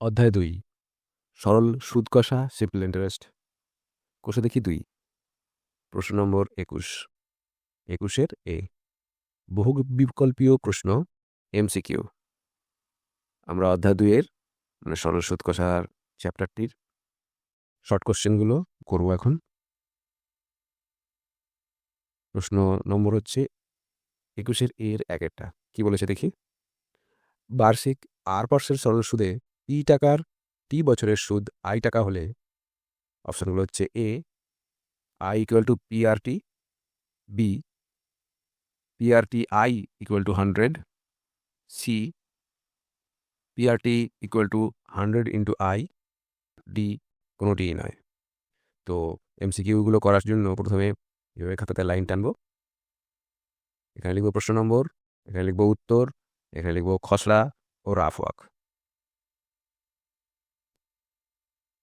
অধ্যায় ২ সরল সুদ কষা সিম্পল ইন্টারেস্ট। কোষে দেখি ২। প্রশ্ন নম্বর ২১ এ বহু বিকল্পীয় প্রশ্ন এমসিকিউ। আমরা অধ্যায় ২ মানে সরল সুদ কষার চ্যাপ্টারটির শর্ট কোশ্চেনগুলো করব এখন। প্রশ্ন নম্বর হচ্ছে ২১ এর একটা কি বলেছে দেখি। বার্ষিক R% সরল সুদে টি বছরের সুদ I টাকা হলে অপশনগুলো হচ্ছে এ I = PRT, B PRT I = 100, C PRT = 100 × I, D কোনোটিই নয়। তো এমসিকিউগুলো করার জন্য প্রথমে এভাবে খাতাতে লাইন টানবো। এখানে লিখবো প্রশ্ন নম্বর, এখানে লিখবো উত্তর, এখানে লিখবো খসড়া ও রাফ ওয়ার্ক।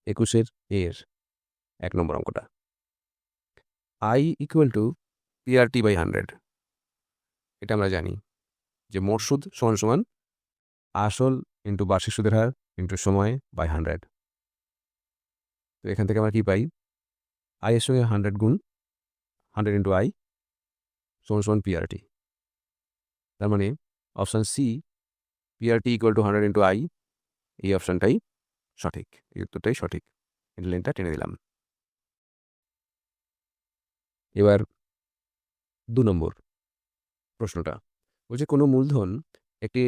২১ এর ১ নম্বর অঙ্কটা I = PRT/100। এটা আমরা জানি যে মোট সুদ সমান আসল ইন্টু বার্ষিক সুদের হার ইন্টু সময় বাই 100। তো এখান থেকে আমরা কি পাই, I এর সঙ্গে 100 গুণ 100 × I = PRT। তার মানে অপশান সি PRT = 100 × I, এই অপশানটাই সঠিক, এই উত্তরটাই সঠিক। এই লাইনটা টেনে দিলাম। এবার ২ নম্বর প্রশ্নটা বলছে কোনো মূলধন একটি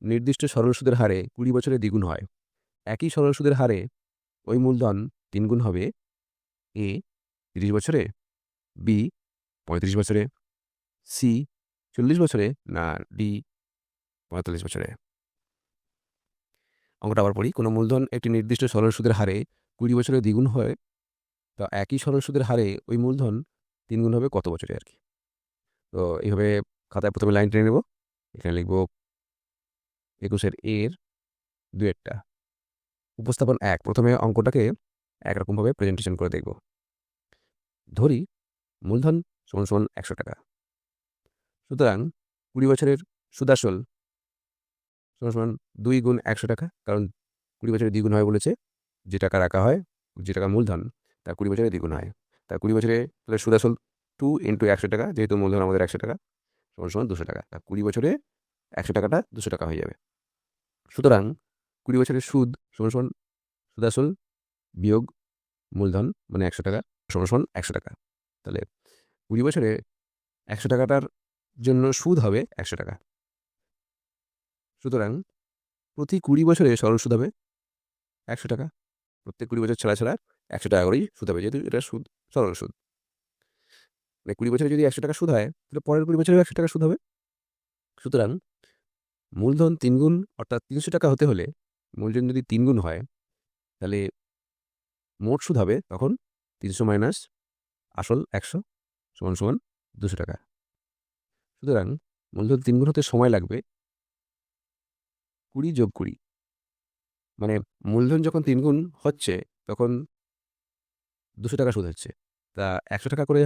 নির্দিষ্ট সরল সুদের হারে ২০ বছরে দ্বিগুণ হয়। একই সরল সুদের হারে ওই মূলধন ৩ গুণ হবে এ ৩০ বছরে, বি ৩৫ বছরে, সি ৪০ বছরে, না ডি ৪৫ বছরে। অঙ্কটা আবার পড়ি। কোনো মূলধন একটি নির্দিষ্ট সরল সুদের হারে ২০ বছরে দ্বিগুণ হয়, তো একই সরল সুদের হারে ওই মূলধন ৩ গুণ হবে কত বছরে আর কি। তো এইভাবে খাতায় প্রথমে লাইন টেনে নেব। এখানে লিখব ২১ এর ২টা উপস্থাপন ১। প্রথমে অঙ্কটাকে একরকমভাবে প্রেজেন্টেশন করে দেখব। ধরি মূলধন = ১০০ টাকা। সুতরাং ২০ বছরের সুদাসল = ২ গুণ ১০০ টাকা, কারণ ২০ বছরে দ্বিগুণ হয় বলেছে। যে টাকা রাখা হয়, যে টাকা মূলধন, তা ২০ বছরে দ্বিগুণ হয়। তা ২০ বছরে তাহলে সুদাসল 2 × ১০০ টাকা, যেহেতু মূলধন আমাদের ১০০ টাকা = ২০০ টাকা। তা ২০ বছরে ১০০ টাকাটা ২০০ টাকা হয়ে যাবে। সুতরাং ২০ বছরের সুদ = সুদাসল বিয়োগ মূলধন মানে ১০০ টাকা = ১০০ টাকা। তাহলে ২০ বছরে ১০০ টাকাটার জন্য সুদ হবে ১০০ টাকা। সুতরাং প্রতি ২০ বছরে সরল সুদ হবে ১০০ টাকা। প্রত্যেক ২০ বছর ছাড়া ১০০ টাকা করেই সুদ হবে, যেহেতু এটা সুদ সরল সুদ। মানে ২০ বছরে যদি ১০০ টাকা সুদ হয়, তাহলে পরের ২০ বছরেও ১০০ টাকা সুদ হবে। সুতরাং মূলধন ৩ গুণ অর্থাৎ ৩০০ টাকা হতে হলে মূলধন যদি ৩ গুণ হয়, তাহলে মোট সুদ হবে তখন ৩০০ মাইনাস আসল ১০০ = ২০০ টাকা। সুতরাং মূলধন ৩ গুণ হতে সময় লাগবে ২০ + ২০। মানে মূলধন যখন ৩ গুণ হচ্ছে তখন ২০০ টাকা সুদ হচ্ছে। তা ১০০ টাকা করে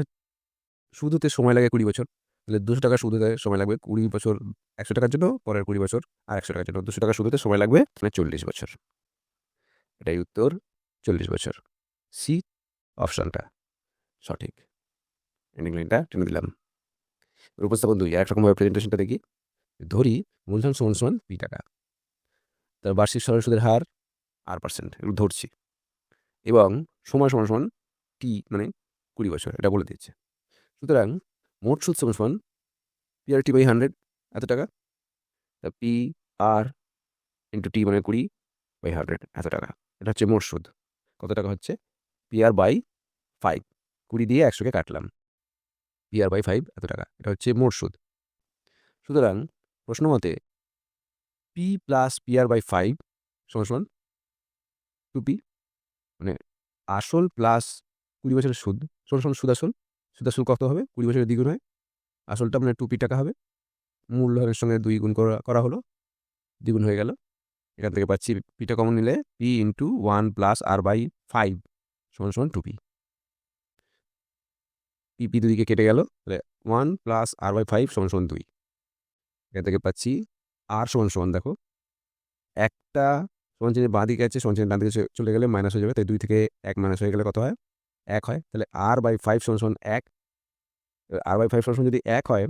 সুদ হতে সময় লাগে ২০ বছর। তাহলে ২০০ টাকা সুদ হতে সময় লাগবে ২০ বছর ১০০ টাকার জন্য, পরের ২০ বছর আর ১০০ টাকার জন্য ২০০ টাকা সুদ হতে সময় লাগবে ৪০ বছর। এটাই উত্তর, ৪০ বছর। সি অপশানটা সঠিক। এন্ডিং লাইনটা টেনে দিলাম। উপস্থাপন ২ আর একরকমভাবে প্রেজেন্টেশনটা দেখি। ধরি মূলধন = পি টাকা। তার বার্ষিক সরল সুদের হার R%, এগুলো ধরছি, এবং সময় = টি মানে ২০ বছর, এটা বলে দিচ্ছে। সুতরাং মোট সুদ = PRT/100 এত টাকা। তা PR × T মানে 20/100 এত টাকা। এটা হচ্ছে মোট সুদ। কত টাকা হচ্ছে? PR/5, ২০ দিয়ে ১০০কে কাটলাম, PR/5 এত টাকা। এটা হচ্ছে মোট সুদ। সুতরাং প্রশ্ন মতে P + PR/5 = 2P, মানে আসল প্লাস ২০ বছরের সুদ সুদাসল। সুদাসল কত হবে? ২০ বছরের দ্বিগুণ হয়। আসলটা মানে 2P টাকা হবে। মূলধনের সঙ্গে ২ গুণ করা হলো, দ্বিগুণ হয়ে গেল। এখান থেকে পাচ্ছি পিটা কমন নিলে P × 1 + R/5 = 2P। P দুদিকে কেটে গেল, তাহলে 1 + R/5 = 2। এখান থেকে পাচ্ছি R = দেখো, একটা সমান চিহ্নের বাঁ দিকে আছে, সমান চিহ্নের ডান দিকে চলে গেলে মাইনাস হয়ে যাবে, তাই 2 থেকে 1 মাইনাস হয়ে গেলে কত হয়? 1 হয়। তাহলে r/5 সমান 1। r/5 সমান যদি 1 হয়,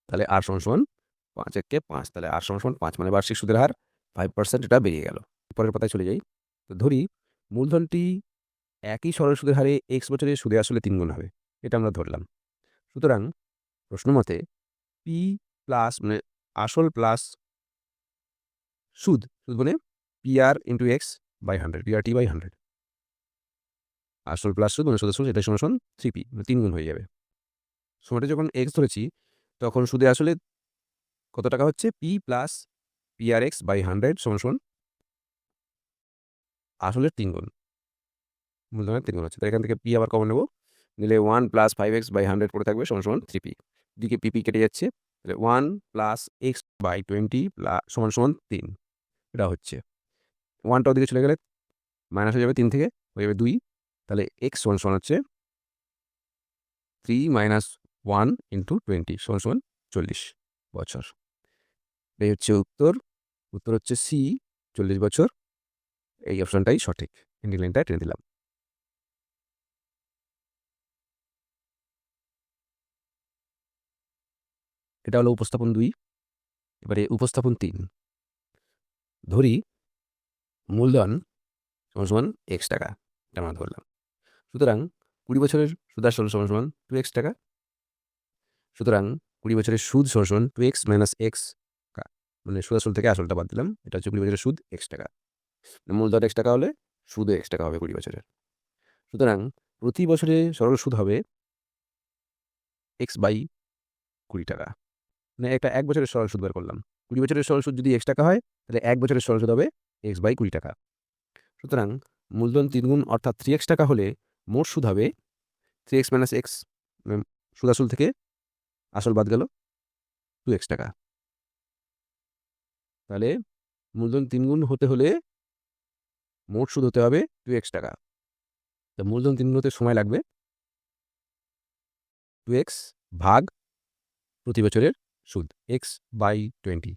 তাহলে r সমান 5 একে 5, তাহলে r সমান 5, মানে বার্ষিক সুদের হার 5%, এটা বেরিয়ে গেল। পরের পাতায় চলে যাই। তো ধরি মূলধনটি একই সরল সুদের হারে x বছরে সুদে আসলে 3 গুণ হবে, এটা আমরা ধরলাম। সুতরাং প্রশ্ন মতে p প্লাস মানে আসল প্লাস সুদ মানে PR into x by 100, PRT by 100। আসল প্লাস সুদ মানে সুদের সুদ, এটা সমান 3p, মানে 3 গুণ হয়ে যাবে। সময়টা যখন x ধরেছি তখন সুদে আসলে কত টাকা হচ্ছে? p প্লাস PRX বাই 100 সমান আসলের 3 গুণ, মূলধনের 3 গুণ হচ্ছে। তাই এখান থেকে p আবার কমন নেব, নিলে 1 প্লাস 5x বাই 100 পড়ে থাকবে সমান 3p। দিকে pp কেটে যাচ্ছে, তাহলে 1 প্লাস x বাই 20 সমান 3, এটা হচ্ছে। 1টা ওদিকে চলে গেলে মাইনাস হয়ে যাবে, 3 থেকে হয়ে যাবে 2, তাহলে x সমান হচ্ছে 3 মাইনাস 1 ইন্টু 20 সমান 40 বছর। এই হচ্ছে উত্তর। উত্তর হচ্ছে সি, 40 বছর। এই অপশনটাই সঠিক। এন্ডিং লাইনটা টেনে দিলাম। এটা হলো উপস্থাপন 2। এবারে উপস্থাপন 3। ধরি মূলধন সমান x টাকা, এটা আমরা ধরলাম। সুতরাং 20 বছরের সুদাসল সমান 2x টাকা। সুতরাং 20 বছরের সুদ সমান 2x মাইনাস x, মানে সুদাসল থেকে আসলটা বাদ দিলাম, এটা হচ্ছে 20 বছরের সুদ x টাকা। মূলধন x টাকা হলে সুদও x টাকা হবে 20 বছরের। সুতরাং প্রতি বছরে সরল সুদ হবে x বাই 20 টাকা। মানে একটা 1 বছরের সরল সুদ বের করলাম। 20 বছরের সরল সুদ যদি x টাকা হয়, তাহলে 1 বছরের সরল সুদ হবে x বাই 20 টাকা। সুতরাং মূলধন 3 গুণ অর্থাৎ 3x টাকা হলে মোট সুদ হবে 3x মাইনাস x, সুদ আসল থেকে আসল বাদ গেল 2x টাকা। তাহলে মূলধন 3 গুণ হতে হলে মোট সুদ হতে হবে 2x টাকা। তো মূলধন 3 গুণ হতে সময় লাগবে 2x ভাগ প্রতি বছরের সুদ x বাই 20।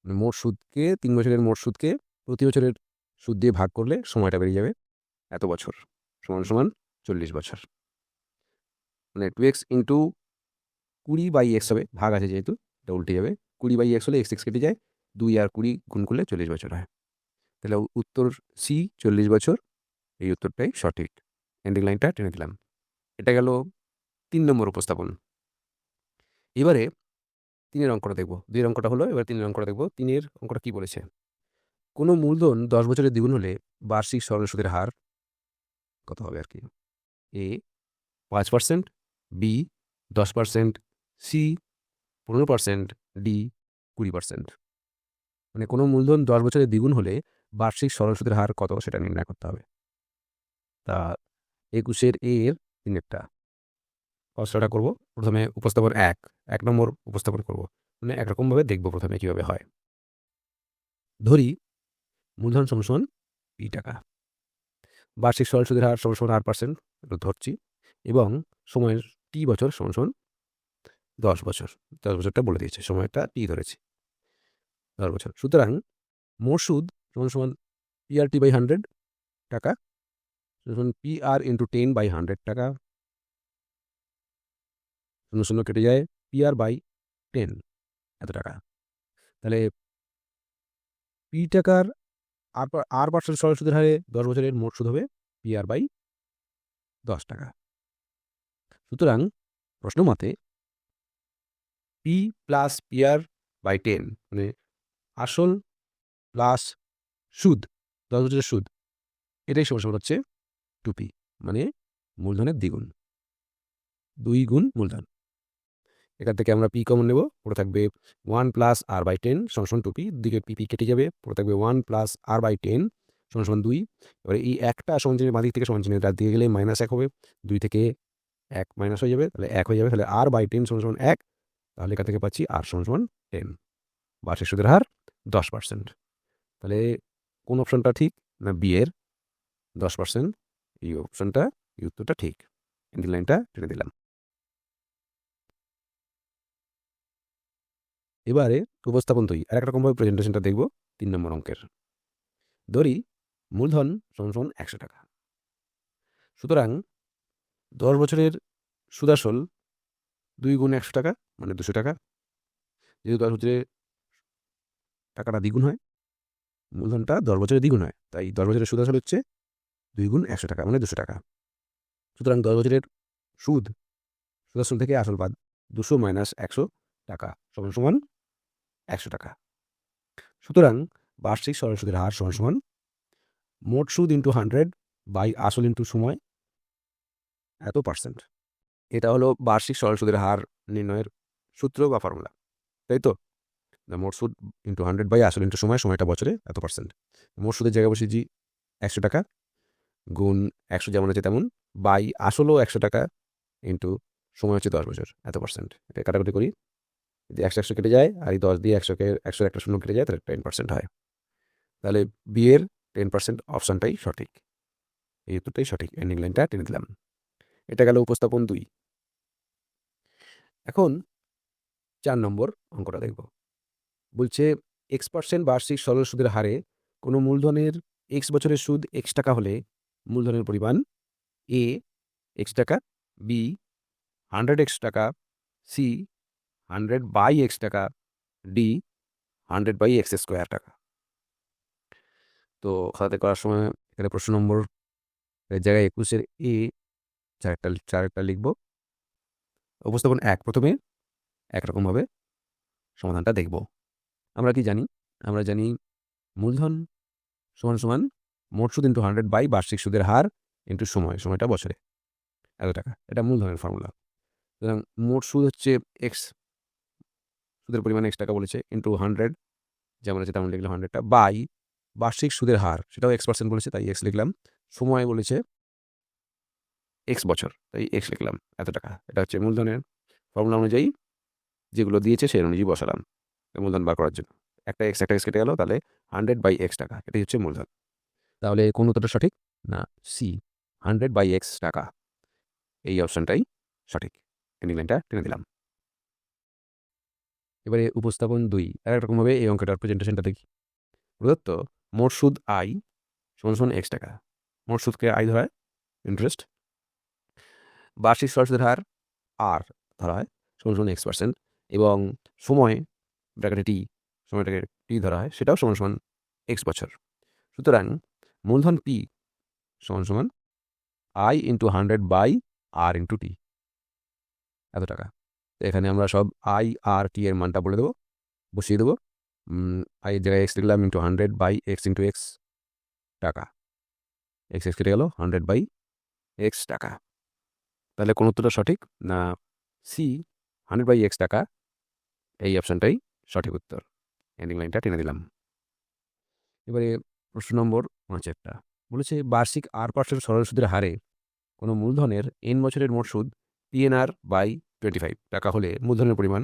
মোট সুদকে 3 বছরের মোট সুদকে প্রতি বছরের সুদ দিয়ে ভাগ করলে সময়টা বেরিয়ে যাবে এত বছর, সমান 40 বছর। মানে 2x ইন্টু 20 বাই x হবে, ভাগ আছে যেহেতু এটা উল্টে যাবে। 20 বাই x হলে x কেটে যায়, 2 আর 20 গুণ করলে 40 বছর হয়। তাহলে উত্তর সি, 40 বছর। এই উত্তরটাই সঠিক। এন্ডিং লাইনটা টেনে দিলাম। এটা গেল 3 নম্বর উপস্থাপন। এবারে 3-এর অঙ্কটা দেখব। 2-এর অঙ্কটা হলো, এবার 3-এর অঙ্কটা দেখব। 3-এর অঙ্কটা কি বলেছে? কোনো মূলধন 10 বছরের দ্বিগুণ হলে বার্ষিক সরল সুদের হার কত হবে আর কি? এ 5%, বি 10%, সি 15%, ডি 20%। মানে কোনো মূলধন 10 বছরের দ্বিগুণ হলে বার্ষিক সরল সুদের হার কত সেটা নির্ণয় করতে হবে। তা 21-এর এর 3-এরটা কষ্টটা করব। প্রথমে উপস্থাপন 1 নম্বর উপস্থাপন করব, মানে একরকমভাবে দেখব প্রথমে কীভাবে হয়। ধরি মূলধন সমান p টাকা, বার্ষিক সরল সুদের হার সমান 8%, এটা ধরছি, এবং সময়ের t বছর সমান 10 বছর। 10 বছরটা বলে দিয়েছে, সময়টা t ধরেছি 10 বছর। সুতরাং মোট সুদ সমান PRT বাই 100 টাকা, PR ইন্টু 10 বাই 100 টাকা, 0 কেটে যায়, PR বাই 10 এত টাকা। তাহলে p টাকার r% সরল সুদের হারে 10 বছরের মোট সুদ হবে PR বাই 10 টাকা। সুতরাং প্রশ্ন মতে p প্লাস PR বাই 10, মানে আসল প্লাস সুদ, 10 বছরের সুদ, এটাই সমান হচ্ছে 2p, মানে মূলধনের দ্বিগুণ, 2 গুণ মূলধন। এখান থেকে আমরা p কমন নেব, পড়ে থাকবে 1 প্লাস r বাই 10 সমান 2p, দিকে p কেটে যাবে, পড়ে থাকবে 1 প্লাস r বাই 10 সমান 2। এবারে এই একটা সমান চিহ্নের বাঁদিক থেকে সমান চিহ্নের ডান দিকে গেলে মাইনাস 1 হবে, 2 থেকে 1 মাইনাস হয়ে যাবে, তাহলে 1 হয়ে যাবে। তাহলে r বাই 10 সমান 1, তাহলে এখান থেকে পাচ্ছি r সমান 10, বার্ষিক সুদের হার 10%। তাহলে কোন অপশনটা ঠিক? না বি এর 10%, এই অপশনটা, এই উত্তরটা ঠিক। এন্ডিং লাইনটা টেনে দিলাম। এবারে উপস্থাপন 2 আর এক রকমভাবে প্রেজেন্টেশনটা দেখব 3 নম্বর অঙ্কের। ধরি মূলধন সমান 100 টাকা। সুতরাং 10 বছরের সুদ আসল 2 গুণ 100 টাকা মানে 200 টাকা। যেহেতু 10 বছরে টাকাটা দ্বিগুণ হয়, মূলধনটা 10 বছরে দ্বিগুণ হয়, তাই 10 বছরের সুদ আসল হচ্ছে 2 গুণ 100 টাকা মানে 200 টাকা। সুতরাং 10 বছরের সুদ আসল থেকে আসল বাদ 200 মাইনাস 100 টাকা সমান 100 টাকা। সুতরাং বার্ষিক সরল সুদের হার সমান মোট সুদ ইন্টু 100 বাই আসল ইন্টু সময় এত %। এটা হলো বার্ষিক সরল সুদের হার নির্ণয়ের সূত্র বা ফর্মুলা, তাই তো? মোট সুদ ইন্টু 100 বাই আসল ইন্টু সময়টা বছরে এত %। মোট সুদের জায়গায় বসিয়েছি 100 টাকা গুণ 100 যেমন আছে তেমন, বাই আসলও 100 টাকা ইন্টু সময় হচ্ছে 10 বছর এত %। এটা কাটাকুটি করি, যদি 100 কেটে যায় আর এই 10 দিয়ে 100 একটা শূন্য কেটে যায়, তাহলে 10% হয়। তাহলে বিয়ের 10% অপশানটাই সঠিক, এই উত্তরটাই সঠিক। এন্ডিং লাইনটা টেনে দিলাম। এটা গেল উপস্থাপন 2। এখন 4 নম্বর অঙ্কটা দেখব। বলছে x% বার্ষিক সরল সুদের হারে কোনো মূলধনের x বছরের সুদ x টাকা হলে মূলধনের পরিমাণ a x টাকা, b 100x টাকা, c 100/x টাকা, d 100/x² টাকা। তো খাতাতে করার সময় এখানে প্রশ্ন নম্বর জায়গায় 21-এর এ চারেরটা লিখব। উপস্থাপন 1 প্রথমে একরকমভাবে সমাধানটা দেখব। আমরা কি জানি? আমরা জানি মূলধন সমান মোট সুদ ইন্টু 100 বাই বার্ষিক সুদের হার ইন্টু সময়টা বছরে এত টাকা। এটা মূলধনের ফর্মুলা। সুতরাং মোট সুদ হচ্ছে এক্স, সুদের পরিমাণ x টাকা বলেছে, ইন্টু 100 যেমন আছে তেমন লিখলাম 100টা, বাই বার্ষিক সুদের হার সেটাও x% বলেছে তাই x লিখলাম, সময় বলেছে x বছর তাই x লিখলাম এত টাকা। এটা হচ্ছে মূলধনের ফর্মুলা অনুযায়ী যেগুলো দিয়েছে সেই অনুযায়ী বসালাম মূলধন বার করার জন্য। একটা x কেটে গেল, তাহলে 100/x টাকা, এটাই হচ্ছে মূলধন। তাহলে কোন উত্তরটা সঠিক? না, সি 100/x টাকা, এই অপশনটাই সঠিক। এন্ডিং লাইনটা টেনে দিলাম। এবারে উপস্থাপন 2 একরকমভাবে এই অঙ্কটার প্রেজেন্টেশনটা দেখি। প্রদত্ত মোট সুদ আই সমান x টাকা। মোট সুদকে আই ধরা হয়, ইন্টারেস্ট। বার্ষিক সরল সুদের হার আর ধরা হয় সমান x%, এবং সময় ব্র্যাকেটে টি, সময়টাকে টি ধরা হয়, সেটাও সমান x বছর। সুতরাং মূলধন পি সমান I into 100/r into T এত টাকা। এখানে আমরা সব আই আর টি এর মানটা বলে দেবো, বসিয়ে দেবো। আই এর জায়গায় এক্স লিখলাম ইন্টু 100/x ইন্টু এক্স টাকা, এক্স কেটে গেল 100/x টাকা। তাহলে কোন উত্তরটা সঠিক? না, সি 100/x টাকা, এই অপশানটাই সঠিক উত্তর। এন্ডিং লাইনটা টেনে দিলাম। এবারে প্রশ্ন নম্বর 5-টা বলেছে বার্ষিক r% সরল সুদের হারে কোনো মূলধনের n বছরের মোট সুদ PNR/25 টাকা হলে মূলধনের পরিমাণ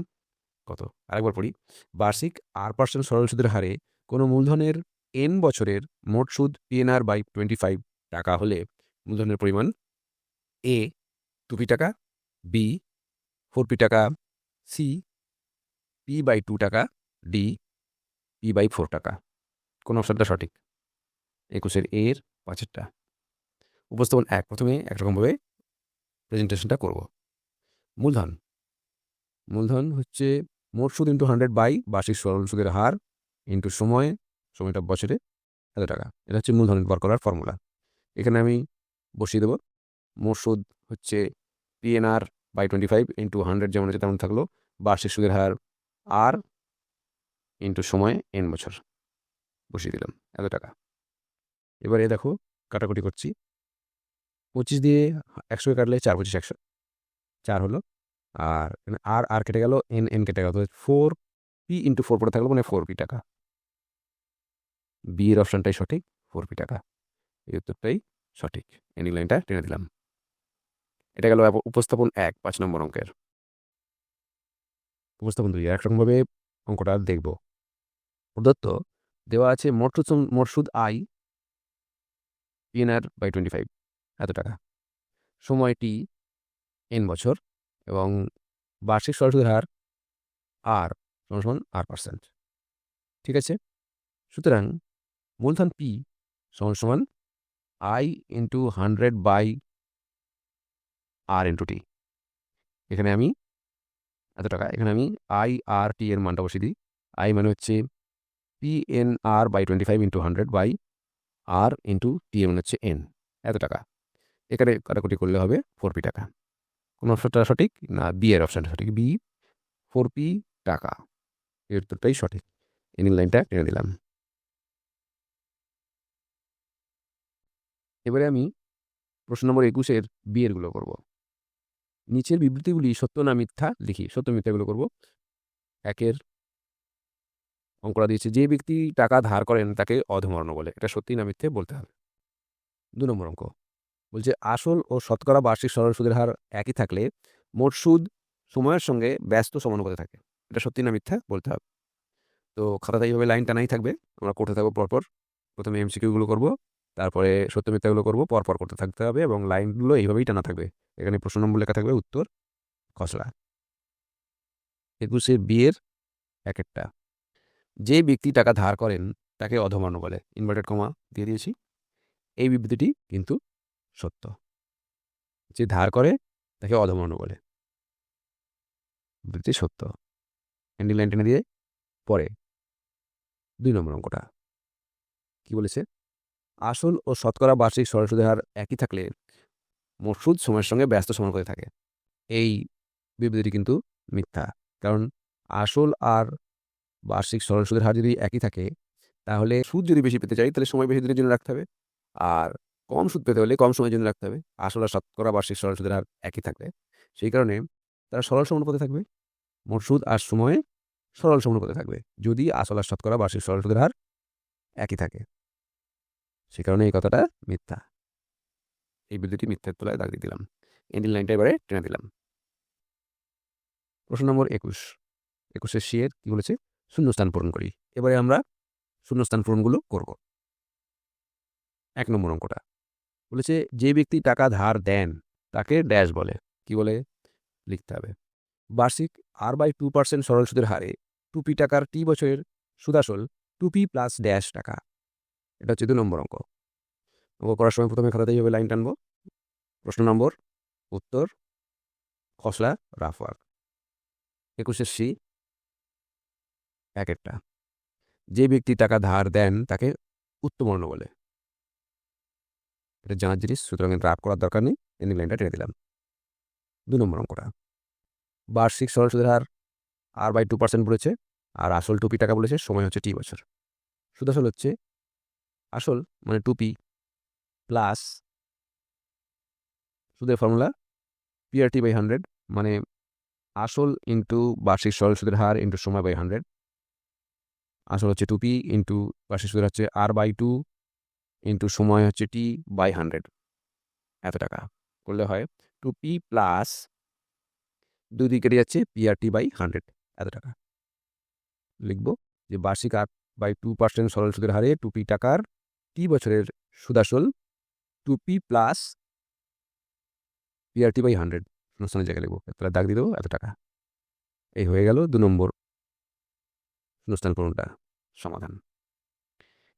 কত? আরেকবার পড়ি। বার্ষিক r% সরল সুদের হারে কোনো মূলধনের n বছরের মোট সুদ PNR/25 টাকা হলে মূলধনের পরিমাণ a 2p টাকা, b 4p টাকা, c p/2 টাকা, d p/4 টাকা। কোন অপশনটা সঠিক? 21-এর এর 5-টা। উপস্থাপন 1 প্রথমে একরকমভাবে প্রেজেন্টেশনটা করব। মূলধন হচ্ছে মোট সুদ ইন্টু 100 বাই বার্ষিক সরল সুদের হার ইন্টু সময়টা বছরে এত টাকা। এটা হচ্ছে মূলধন বার করার ফর্মুলা। এখানে আমি বসিয়ে দেবো। মোট সুদ হচ্ছে PNR/25 ইন্টু 100 যেমন আছে তেমন থাকলো, বার্ষিক সুদের হার আর ইন্টু সময় n বছর বসিয়ে দিলাম এত টাকা। এবারে দেখো কাটাকুটি করছি। 25 দিয়ে 100 কাটলে 4×25 100, 4 হলো। আর আর কেটে গেল, n কেটে গেল, 4p ইন্টু 4 পড়ে থাকলো মানে 4p টাকা। বি এর অপশনটাই সঠিক, 4p টাকা, এই উত্তরটাই সঠিক। এন্ডিং লাইনটা টেনে দিলাম। এটা গেল উপস্থাপন 1 5 নম্বর অঙ্কের। উপস্থাপন 2 একরকমভাবে অঙ্কটা দেখব। প্রদত্ত দেওয়া আছে মোট সুদ আই PNR/25 এত টাকা, সময় টি n বছর, এবং বার্ষিক সরল সুদের হার আর সমান r%। ঠিক আছে? সুতরাং মূলধন পি সমান সমান I into 100 by R into T. এখানে আমি এত টাকা, এখানে আমি আই আর টি এর মানটা বসিয়ে দিই। আই মানে হচ্ছে P N R by 25 into 100 by R into T এর মানে হচ্ছে এন, এত টাকা। এখানে কাটাকুটি করলে হবে 4p টাকা। কোন অপশনটা সঠিক? না, বি এর অপশনটা সঠিক, বি 4p টাকা। এর উত্তরটাই সঠিক। এন্ডিং লাইনটা টেনে দিলাম। এবারে আমি প্রশ্ন নম্বর 21-এর বি এর গুলো করবো। নিচের বিবৃতিগুলি সত্য না মিথ্যা লিখি। সত্য মিথ্যাগুলো করবো। একের অঙ্কটা দিয়েছে, যে ব্যক্তি টাকা ধার করেন তাকে অধমর্ণ বলে, এটা সত্যি না মিথ্যে বলতে হবে। 2 নম্বর অঙ্ক বলছে, আসল ও শতকরা বার্ষিক সরল সুদের হার একই থাকলে মোট সুদ সময়ের সঙ্গে ব্যস্ত সমানুপাতে থাকে, এটা সত্যি না মিথ্যা বলতে হবে। তো খাতাতে এইভাবে লাইন টানাই থাকবে, আমরা করতে থাকবো পরপর। প্রথমে এমসিকিউগুলো করবো, তারপরে সত্য মিথ্যাগুলো করবো, পরপর করতে থাকতে হবে এবং লাইনগুলো এইভাবেই টানা থাকবে। এখানে প্রশ্ন নম্বর লেখা থাকবে, উত্তর খসড়া। 21-এর বিয়ের একটা, যে ব্যক্তি টাকা ধার করেন তাকে অধমর্ণ বলে, ইনভার্টেড কমা দিয়ে দিয়েছি। এই বিবৃতিটি কিন্তু সত্য, যে ধার করে তাকে অধমর্ণ বলে, বিবৃতি সত্য। এন্ডিং লাইন টেনে দিয়ে পরে 2 নম্বর অঙ্কটা কি বলেছে, আসল ও শতকরা বার্ষিক সরল সুদের হার একই থাকলে মোট সুদ সময়ের সঙ্গে ব্যস্ত সমানুপাতে থাকে। এই বিবৃতিটি কিন্তু মিথ্যা, কারণ আসল আর বার্ষিক সরল সুদের হার যদি একই থাকে, তাহলে সুদ যদি বেশি পেতে চাই তাহলে সময় বেশি দিনের জন্য রাখতে হবে, আর কম সুদ পেতে হলে কম সময়ের জন্য রাখতে হবে। আসল আর শতকরা বার্ষিক সরল সুদের হার একই থাকবে, সেই কারণে তারা সরল সমানুপাতে থাকবে। মোট সুদ আর সময়ে সরল সমানুপাতে থাকবে যদি আসল আর শতকরা বার্ষিক সরল সুদের হার একই থাকে। সেই কারণে এই কথাটা মিথ্যা। এই বিবৃতিটি মিথ্যার তলায় দাগ দিয়ে দিলাম। এন্ডিং লাইনটা এবারে টেনে দিলাম। প্রশ্ন নম্বর 21-এর সি এর কি বলেছে, শূন্যস্থান পূরণ করি। এবারে আমরা শূন্যস্থান পূরণগুলো করব। 1 নম্বর অঙ্কটা বলেছে, যে ব্যক্তি টাকা ধার দেন তাকে ড্যাশ বলে, কি বলে লিখতে হবে। বার্ষিক R/2% সরল সুদের হারে 2p টাকার টি বছরের সুদাসল 2p প্লাস ড্যাশ টাকা, এটা হচ্ছে 2 নম্বর অঙ্ক। অঙ্ক করার সময় প্রথমে খাতাতে এইভাবে লাইন টানবো। প্রশ্ন নম্বর, উত্তর খসড়া, রাফ ওয়ার্ক। 21-এর সি একটা, যে ব্যক্তি টাকা ধার দেন তাকে উত্তমর্ণ বলে, এটা জানার জিনিস, সুতরাং রাফ করার দরকার নেই। এন্ডিং লাইনটা টেনে দিলাম। 2 নম্বর অঙ্কটা, বার্ষিক সরল সুদের হার R/2% বলেছে, আর আসল 2p টাকা বলেছে, সময় হচ্ছে টি বছর। সুদাসল হচ্ছে আসল মানে 2p প্লাস সুদের ফর্মুলা PRT/100, মানে আসল ইন্টু বার্ষিক সরল সুদের হার ইন্টু সময় বাই 100। আসল হচ্ছে 2p ইন্টু বার্ষিক সুদের হচ্ছে R/2 ইন্টু সময় হচ্ছে T/100, এত টাকা করলে হয় 2p প্লাস 2 দিকে কেটে যাচ্ছে PRT/100, এত টাকা। লিখব যে বার্ষিক R/2% সরল সুদের হারে 2p টাকার টি বছরের সুদাসল 2p প্লাস PRT/100 শূন্যস্থানের জায়গায় লিখবো, তাহলে দাগ দিয়ে দেবো, এত টাকা। এই হয়ে গেল 2 নম্বর শূন্যস্থান পূরণটা সমাধান।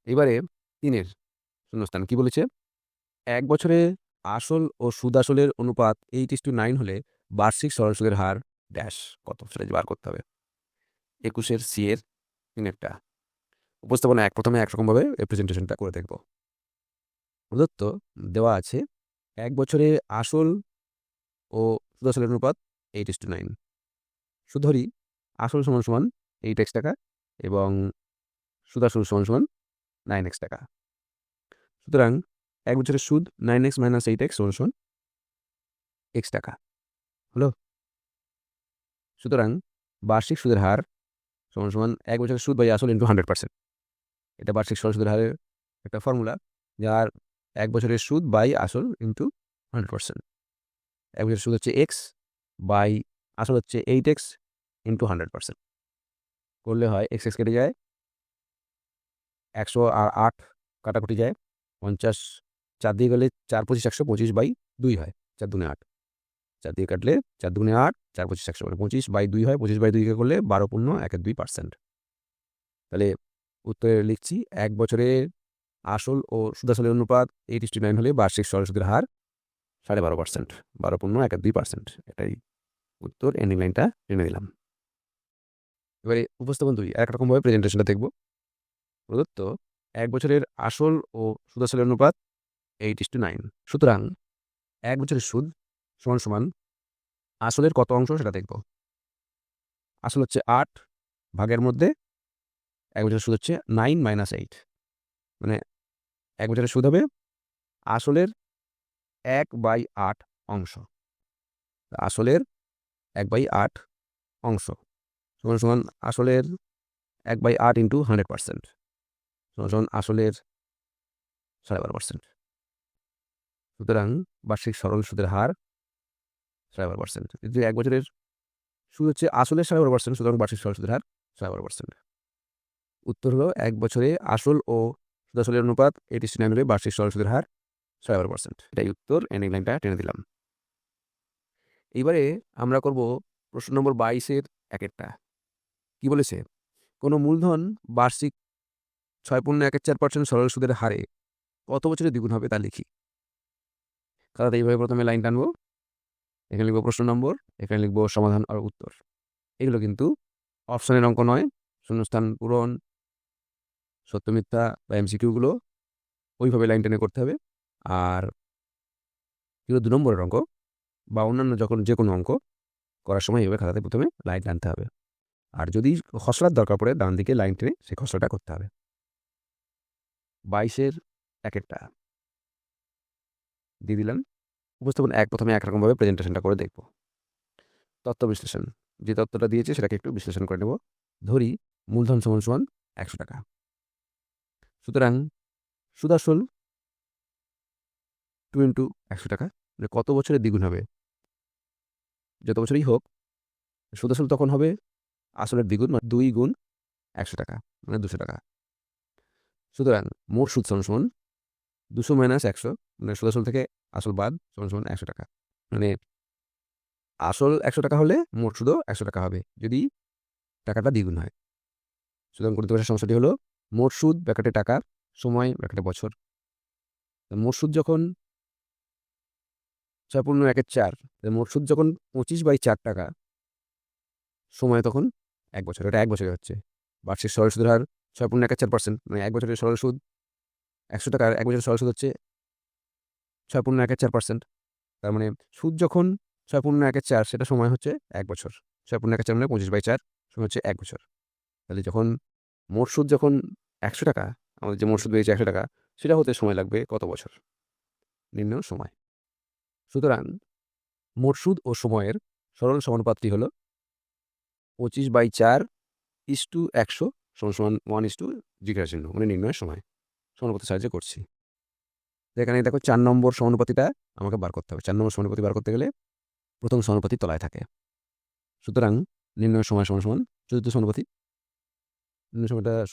এবারে 3-এর শূন্যস্থান কি বলেছে, 1 বছরে আসল ও সুদাসলের অনুপাত 8:9 হলে বার্ষিক সরল সুদের হার ড্যাশ কত, সেটা বার করতে হবে। 21-এর সি এর 3-এরটা উপস্থাপনা 1, প্রথমে একরকমভাবে রিপ্রেজেন্টেশনটা করে দেখব। প্রদত্ত দেওয়া আছে 1 বছরে আসল ও সুদাসলের অনুপাত 8:9। সুধরি আসল সমান সমান 8x টাকা এবং সুদাসল সমান সমান 9x টাকা। সুতরাং 1 বছরের সুদ 9x মাইনাস 8x সমান সমান x টাকা হলো। সুতরাং বার্ষিক সুদের হার সমান সমান 1 বছরের সুদ বাই আসল ইন্টু 100%। এটা বার্ষিক সরল সুদের হারের একটা ফর্মুলা, যার 1 বছরের সুদ বাই আসল ইন্টু 100%। 1 বছরের সুদ হচ্ছে এক্স বাই আসল হচ্ছে 8x ইন্টু 100%। করলে হয় এক্স এক্স কেটে যায়, 100 আর 8 কাটাকুটি যায়, 50 4 দিয়ে গেলে 4 25 125/2 হয়, 4 দুনে 8, 4 দিয়ে কাটলে 4 দুনে 8, 4 25 100 মানে 25/2 হয়। 25/2 করলে 12.12%। তাহলে উত্তরে লিখছি 1 বছরে আসল ও সুদাসলের অনুপাত 8:9 হলে বার্ষিক সরল সুদের হার 12.5%, 12.12%। এটাই উত্তর। এন্ডিং লাইনটা টেনে দিলাম। এবারে উপস্থাপন 2 এক রকমভাবে প্রেজেন্টেশনটা দেখব। প্রদত্ত 1 বছরের আসল ও সুদাসলের অনুপাত 8:9। সুতরাং 1 বছরের সুদ সমান সমান আসলের কত অংশ সেটা দেখব। আসল হচ্ছে 8, ভাগের মধ্যে 1 বছরের সুদ হচ্ছে 9 - 8, মানে 1 বছরের সুদ হবে আসলের 1/8 অংশ। আসলের 1/8 অংশ সমান সমান আসলের 1/8 ইন্টু 100% সমান সমান আসলের 12.5%। সুতরাং বার্ষিক সরল সুদের হার 12.5%। যদি 1 বছরের সুদ হচ্ছে আসলের 12.5%, সুতরাং বার্ষিক সরল সুদের হার 12.5%। উত্তর হলো 1 বছরে আসল ও সুদাসলের অনুপাত 8:9 হলে বার্ষিক সরল সুদের হার 12.5%। এটাই উত্তর। এন্ডিং লাইনটা টেনে দিলাম। এইবারে আমরা করব প্রশ্ন নম্বর 22-এর একেরটা। কি বলেছে? কোনো মূলধন বার্ষিক 6.14% সরল সুদের হারে কত বছরে দ্বিগুণ হবে তা লিখি। খাতাতে এইভাবে প্রথমে লাইন টানবো, এখানে লিখবো প্রশ্ন নম্বর, এখানে লিখবো সমাধান আর উত্তর। এগুলো কিন্তু অপশনের অঙ্ক নয়, শূন্যস্থান পূরণ, সত্য মিথ্যা বা এমসিকিউগুলো ওইভাবে লাইন টেনে করতে হবে। আর এগুলো 2 নম্বরের অঙ্ক বা অন্যান্য যখন যে কোনো অঙ্ক করার সময় এইভাবে খাতাতে প্রথমে লাইন টানতে হবে। আর যদি খসড়ার দরকার পড়ে ডান দিকে লাইন টেনে সেই খসড়াটা করতে হবে। 22-এর একেরটা দিয়ে দিলাম। উপস্থাপন 1 প্রথমে একরকমভাবে প্রেজেন্টেশনটা করে দেখব। তত্ত্ব বিশ্লেষণ, যে তত্ত্বটা দিয়েছে সেটাকে একটু বিশ্লেষণ করে নেব। ধরি মূলধন সমান সমান 100 টাকা। সুতরাং সুদাসল 2 ইন্টু 100 টাকা, মানে কত বছরে দ্বিগুণ হবে? যত বছরই হোক সুদাসল তখন হবে আসলের দ্বিগুণ, মানে 2 গুণ 100 টাকা, মানে 200 টাকা। সুতরাং মোট সুদ সমান সমান 200 - 100, মানে সুদাসল থেকে আসল বাদ সমান সমান 100 টাকা। মানে আসল 100 টাকা হলে মোট সুদও 100 টাকা হবে যদি টাকাটা দ্বিগুণ হয়। সুতরাং গণিত ভাষার সমস্যাটি হলো মোট সুদ ব্র্যাকেটে টাকা, সময় ব্র্যাকেটে বছর। মোট সুদ যখন 6.1/4, মোট সুদ যখন 25/4 টাকা, সময় তখন 1 বছর। এটা 1 বছরে হচ্ছে। বার্ষিক সরল সুদের হার 6.1/4%, মানে 1 বছরের সরল সুদ 100 টাকার 1 বছরের সরল সুদ হচ্ছে 6.1/4%। তার মানে সুদ যখন 6.1/4, সেটা সময় হচ্ছে 1 বছর। 6.1/4 মানে 25/4, সময় হচ্ছে 1 বছর। তাহলে যখন মোট সুদ যখন 100 টাকা, আমাদের যে মোট সুদ বেরিয়েছে 100 টাকা, সেটা হতে সময় লাগবে কত বছর? নির্ণয় সময়। সুতরাং মোট সুদ ও সময়ের সরল সমানুপাতটি হলো 25/4:100 সমান 1:, জিজ্ঞাসা চিহ্ন, মানে নির্ণয় সময়। সমানুপাতের সাহায্যে করছি। এখানে দেখো 4 নম্বর সমানুপাতিটা আমাকে বার করতে হবে। 4 নম্বর সমানুপাতি বার করতে গেলে প্রথম সমানুপাতি তলায় থাকে। সুতরাং নির্ণয় সময় সমান সমান চতুর্থ সমানুপাতি।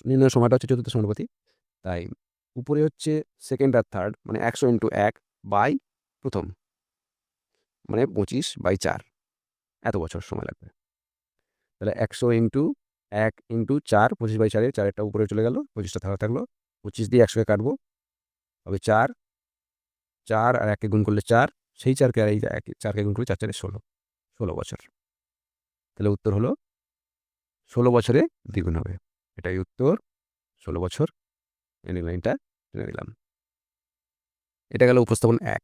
নির্ণয় সময়টা হচ্ছে চতুর্থ সমানুপাতি। তাই উপরে হচ্ছে সেকেন্ড আর থার্ড, মানে 100 ইন্টু 1 বাই প্রথম, মানে 25/4, এত বছর সময় লাগবে। তাহলে 100 ইন্টু 1 ইন্টু 4, 25/4, 4টা উপরে চলে গেল, 25টা থাকলো। 25 দিয়ে 100-কে কাটবো, হবে 4, 4 আর 1কে গুণ করলে 4, সেই 4কে আর এই 4কে গুণ করলে 4 × 4 = 16 বছর। তাহলে উত্তর হলো 16 বছরে দ্বিগুণ হবে। এটাই উত্তর, 16 বছর। এন্ডিং লাইনটা টেনে দিলাম। এটা গেল উপস্থাপন 1।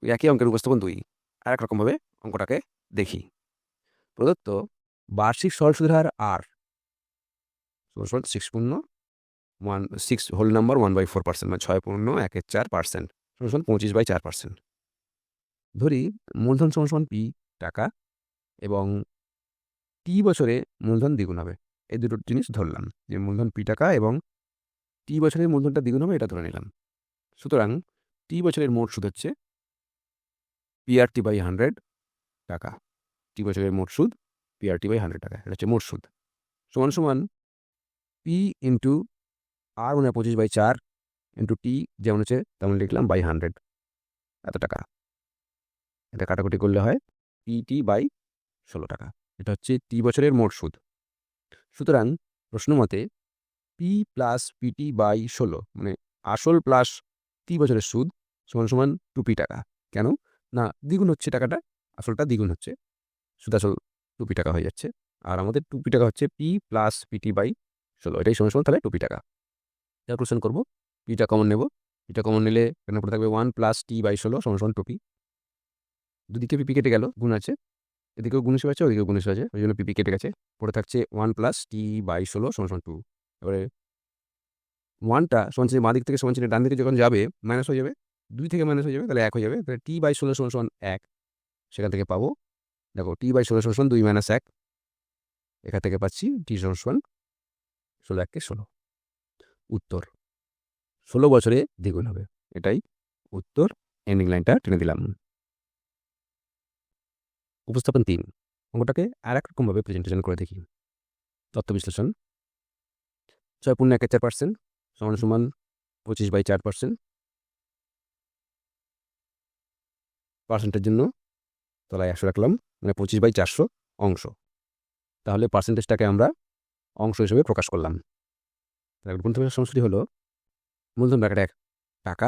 একই অঙ্কের উপস্থাপন 2 আর এক রকমভাবে অঙ্কটাকে দেখি। প্রদত্ত বার্ষিক সরল সুদের হার আর 6 হোল নাম্বার 1/4%, মানে 6.1/4%, 25/4%। ধরি মূলধন সমান সমান পি টাকা এবং টি বছরে মূলধন দ্বিগুণ হবে। এই দুটো জিনিস ধরলাম, যে মূলধন পি টাকা এবং টি বছরের মূলধনটা দ্বিগুণ হবে, এটা ধরে নিলাম। সুতরাং টি বছরের মোট সুদ হচ্ছে PRT/100 টাকা। টি বছরের মোট সুদ PRT/100 টাকা, এটা হচ্ছে মোট সুদ। সমান সমান পি ইন্টু আর, মানে 25/4, ইন্টু টি যেমন হচ্ছে তেমন লিখলাম, বাই 100, এত টাকা। এটা কাটাকুটি করলে হয় PT/16 টাকা। এটা হচ্ছে টি বছরের মোট সুদ। সুতরাং প্রশ্ন মতে পি প্লাস পিটি বাই 16, মানে আসল প্লাস 3 বছরের সুদ সমান সমান 2p টাকা। কেন না, দ্বিগুণ হচ্ছে টাকাটা, আসলটা দ্বিগুণ হচ্ছে, সুদ আসল 2p টাকা হয়ে যাচ্ছে। আর আমাদের 2p টাকা হচ্ছে পি প্লাস পিটি বাই 16, এটাই সমান সমান তাহলে 2p টাকা। ক্যালকুলেশন করবো, পিটা কমন নেব, পিটা কমন নিলে এখানে পড়ে থাকবে 1 প্লাস টি বাই 16 সমান সমান 2p। দুদিকে পিপি কেটে গেল, গুণ আছে, এদিকেও গুণ হিসেবে আছে, ওদিকেও গুণ হিসেবে আছে, ওই জন্য পিপি কেটে গেছে, পড়ে থাকছে 1 প্লাস টি বাই 16 সমান সমান 2। এবারে 1টা সমান চিহ্নে বাঁ দিক থেকে সমান চিহ্নে ডান দিকে যখন যাবে মাইনাস হয়ে যাবে, 2 থেকে মাইনাস হয়ে যাবে, তাহলে 1 হয়ে যাবে, তাহলে টি বাই 16 সমান সমান 1। সেখান থেকে পাবো, দেখো টি বাই 16 সমান সমান 2 মাইনাস 1, এখান থেকে পাচ্ছি টি সমান সমান 16 1 16। উত্তর 16 বছরে দ্বিগুণ হবে, এটাই উত্তর। এন্ডিং লাইনটা টেনে দিলাম। উপস্থাপন 3, অঙ্কটাকে আর এক রকমভাবে প্রেজেন্টেশন করে দেখি। তথ্য বিশ্লেষণ, 6 পূর্ণ 1 4% সমান সমান 25/4%। পার্সেন্টের জন্য তলায় 100 রাখলাম, মানে 25/400 অংশ। তাহলে পার্সেন্টেজটাকে আমরা অংশ হিসেবে প্রকাশ করলাম। তাহলে গুণিতকের সমষ্টি হলো মূলধন ব্র্যাকেটে টাকা,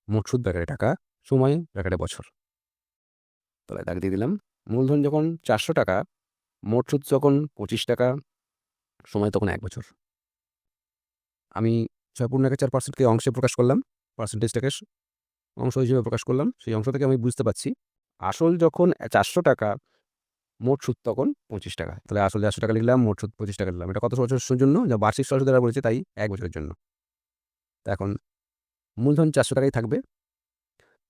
মোট সুদ ব্র্যাকেটে টাকা, সময় ব্র্যাকেটে বছর। তাহলে দাগ দিয়ে দিলাম। মূলধন যখন 400 টাকা, মোট সুদ যখন 25 টাকা, সময় তখন 1 বছর। আমি 6 পূর্ণ 1 4%কে অংশে প্রকাশ করলাম, পার্সেন্টেজটাকে অংশ হিসেবে প্রকাশ করলাম। সেই অংশ থেকে আমি বুঝতে পারছি আসল যখন 400 টাকা, মোট সুদ তখন 25 টাকা। তাহলে আসলে 400 টাকা লিখলাম, মোট সুদ 25 টাকা লিখলাম। এটা কত বছরের জন্য? যা বার্ষিক সরল সুদ দ্বারা বলেছে, তাই 1 বছরের জন্য। তা এখন মূলধন 400 টাকাই থাকবে,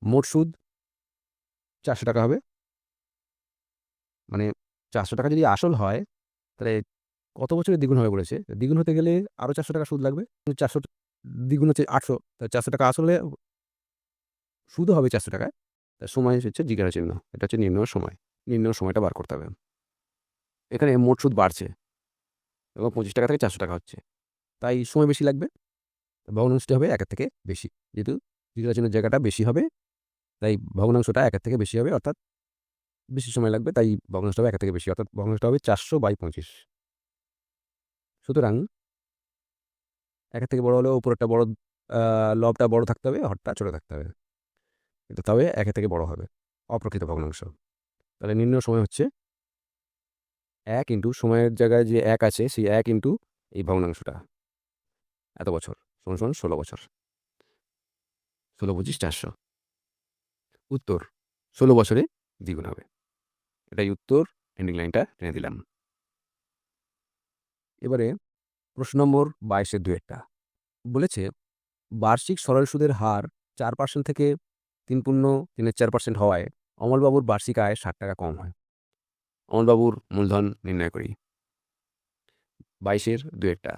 মোট সুদ 400 টাকা হবে। মানে 400 টাকা যদি আসল হয়, তাহলে কত বছরে দ্বিগুণ হবে বলেছে? দ্বিগুণ হতে গেলে আরও 400 টাকা সুদ লাগবে। 400 দ্বিগুণ হচ্ছে 800, তাহলে 400 টাকা আসলে সুদও হবে 400 টাকায়। তার সময় হচ্ছে জিজ্ঞাসা চিহ্ন, এটা হচ্ছে নির্ণয় সময়। নির্ণয় সময়টা বার করতে হবে। এখানে মোট সুদ বাড়ছে এবং 25 টাকা থেকে 400 টাকা হচ্ছে, তাই সময় বেশি লাগবে। ভগ্নাংশটি হবে 1 থেকে বেশি, যেহেতু জিজ্ঞাসা চিহ্নের জায়গাটা বেশি হবে, তাই ভগ্নাংশটা 1 থেকে বেশি হবে, অর্থাৎ বেশি সময় লাগবে, তাই ভগ্নাংশটা হবে 1 থেকে বেশি, অর্থাৎ ভগ্নাংশটা হবে 400/25। সুতরাং 1 থেকে বড় হলেও উপরেরটা বড়, লবটা বড় থাকতে হবে, হরটা ছোট থাকতে হবে, কিন্তু তবে 1 থেকে বড় হবে অপ্রকৃত ভগ্নাংশ। তাহলে নির্ণয় সময় হচ্ছে 1 ইন্টু সময়ের জায়গায় যে 1 আছে, সেই 1 ইন্টু এই ভগ্নাংশটা, এত বছর সমান সমান 16 বছর। 16 25 400। উত্তর 16 বছরে দ্বিগুণ হবে, এটাই উত্তর। এন্ডিং লাইনটা টেনে দিলাম। এবারে প্রশ্ন নম্বর 22-এর 2-একটা বলেছে, বার্ষিক সরল সুদের হার 4% থেকে 3.34% হওয়ায় অমলবাবুর বার্ষিক আয় 60 টাকা কম হয়। অমলবাবুর মূলধন নির্ণয় করি। 22-এর 2-একটা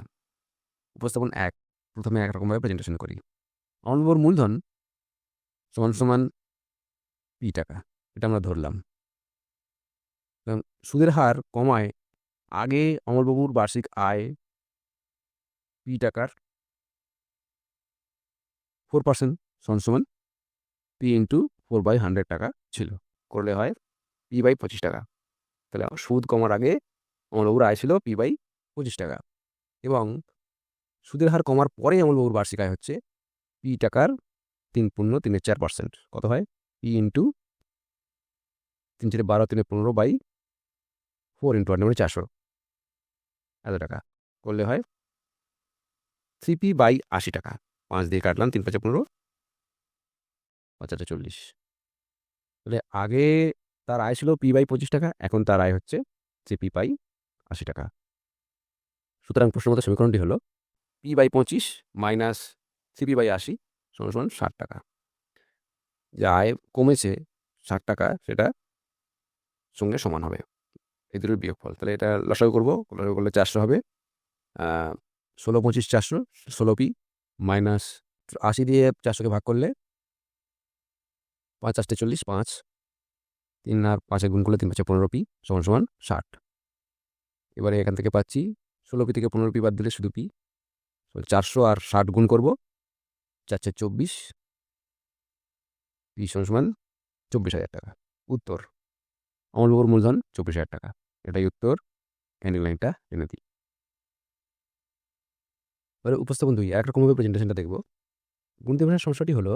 উপস্থাপন 1, প্রথমে একরকমভাবে প্রেজেন্টেশন করি। অমলবাবুর মূলধন সমান সমান পি টাকা, এটা আমরা ধরলাম। সুদের হার কমায় আগে অমলবাবুর বার্ষিক আয় পি টাকার 4% সমান সমান পি ইন্টু 4/100 টাকা ছিল, করলে হয় p/25 টাকা। তাহলে সুদ কমার আগে অমলবাবুর আয় ছিল p/25 টাকা, এবং সুদের হার কমার পরে অমলবাবুর বার্ষিক আয় হচ্ছে পি টাকার 3.34%। কত হয়? পি ইন্টু 3 4 12 3 15/4 ইন্টু 8 মানে 400, এত টাকা করলে হয় 3p/80 টাকা। 5 দিয়ে কাটলাম, 3 5 15, 5 8 40। তাহলে আগে তার আয় ছিল p/25 টাকা, এখন তার আয় হচ্ছে 3p/80 টাকা। সুতরাং প্রশ্নগত সমীকরণটি হলো p/25 মাইনাস 3p/80 সমান সমান 60 টাকা। যে আয় কমেছে 60 টাকা, সেটা সঙ্গে সমান হবে এই দুটোর বিয়োগফল। তাহলে এটা লসাগু করবো, লসাগু করলে 400 হবে। 16 25 400, 16p মাইনাস 80 দিয়ে 400কে ভাগ করলে 5 8 40, 5 3 আর 5 গুণ করলে 3 5 15p সমান সমান 60। এবারে এখান থেকে পাচ্ছি 16p থেকে 15p বাদ দিলে শুধু p, 400 আর 60 গুণ করবো, 4 4 24, p সমান সমান 24,000 টাকা। উত্তর অমলবাবুর মূলধন 24,000 টাকা, এটাই উত্তর। এন্ডিং লাইনটা টেনে দিই। এবারে উপস্থাপন 2 একরকমভাবে প্রেজেন্টেশনটা দেখব। গণিত ভাষার সমস্যাটি হলো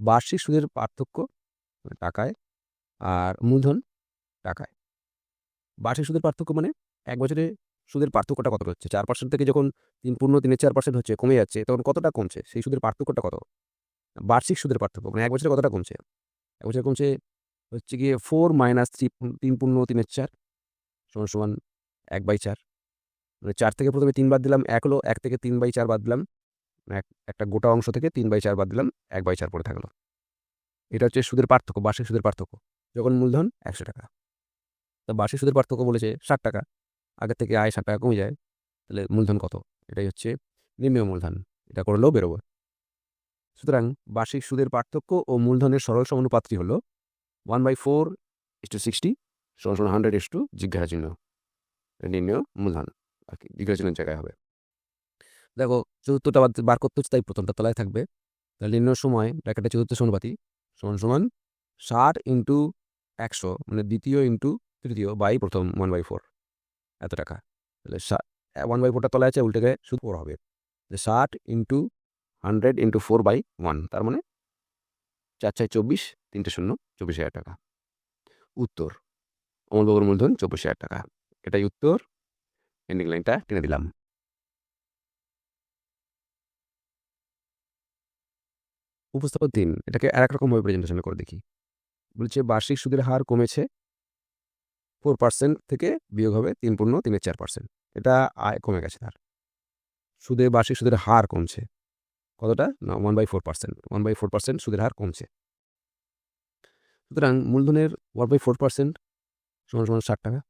বার্ষিক সুদের পার্থক্য টাকায় আর মূলধন টাকায়। বার্ষিক সুদের পার্থক্য মানে ১ বছরে সুদের পার্থক্যটা কত হচ্ছে? ৪% থেকে যখন 3.4% হচ্ছে, কমে যাচ্ছে, তখন কতটা কমছে? সেই সুদের পার্থক্যটা কত? বার্ষিক সুদের পার্থক্য মানে ১ বছরে কতটা কমছে? ১ বছরে কমছে হচ্ছে গিয়ে 4 - 3.4 সমান 1/4। মানে 4 থেকে প্রথমে 3 বাদ দিলাম, ১ হলো। ১ থেকে 3/4 বাদ দিলাম, একটা গোটা অংশ থেকে 3/4 বাদ দিলাম, 1/4 পড়ে থাকলো। এটা হচ্ছে সুদের পার্থক্য, বার্ষিক সুদের পার্থক্য। যখন মূলধন ১০০ টাকা। তো বার্ষিক সুদের পার্থক্য বলেছে ৬০ টাকা। আগের থেকে আয় ৬০ টাকা কমে যায়। তাহলে মূলধন কত? এটাই হচ্ছে নির্ণেয় মূলধন। এটা করলেও বেরোবে। সুতরাং বার্ষিক সুদের পার্থক্য ও মূলধনের সরল সমানুপাতটি হল 1/4:60 = 100 জিজ্ঞাসা চিহ্ন। নির্ণেয় মূলধন আর কি জিজ্ঞাসা চিহ্নের জায়গায় হবে। দেখো, চতুর্থটা বার করতে হচ্ছে, তাই প্রথমটা তলায় থাকবে। তাহলে নির্ণয় সময় ব্র্যাকেটে চতুর্থ সমানুপাতি সমান 60 × 100 মানে দ্বিতীয় ইন্টু তৃতীয় বাই প্রথম 1/4 এত টাকা। তাহলে 1/4টা তলায় আছে, উল্টে গেলে শুধু 4 হবে। 60 × 100 × 4/1 তার মানে 4×4 = 24, 3টে শূন্য, 24,000 টাকা। উত্তর অমলবাবুর মূলধন 24,000 টাকা। এটাই উত্তর। এন্ডিং লাইনটা টেনে দিলাম। উপস্থাপন 3 এটাকে আর একরকমভাবে প্রেজেন্টেশন করে দেখি। বলছে বার্ষিক সুদের হার কমেছে 4% থেকে বিয়োগ হবে 3.34%। এটা আয় কমে গেছে তার। বার্ষিক সুদের হার কমছে কতটা? না, 1/4%। 1/4% সুদের হার কমছে। সুতরাং মূলধনের 1/4% = 60 টাকা।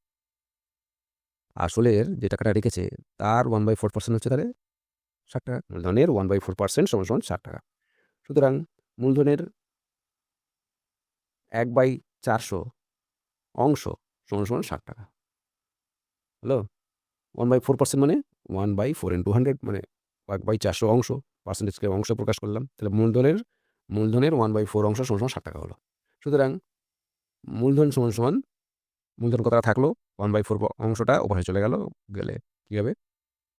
আসলের যে টাকাটা রেখেছে তার 1/4% হচ্ছে তাহলে 60 টাকা। মূলধনের 1/4% = 60 টাকা। সুতরাং মূলধনের 1/400 অংশ = 60 টাকা। হ্যালো, 1/4% মানে 1/4 × 100 মানে 1/400 অংশ, পার্সেন্টেজকে অংশ প্রকাশ করলাম। তাহলে মূলধনের 1/4 অংশ = 60 টাকা হলো। সুতরাং মূলধন মূলধন কতটা থাকলো? 1/4 অংশটা ওপাশে চলে গেলে কী হবে?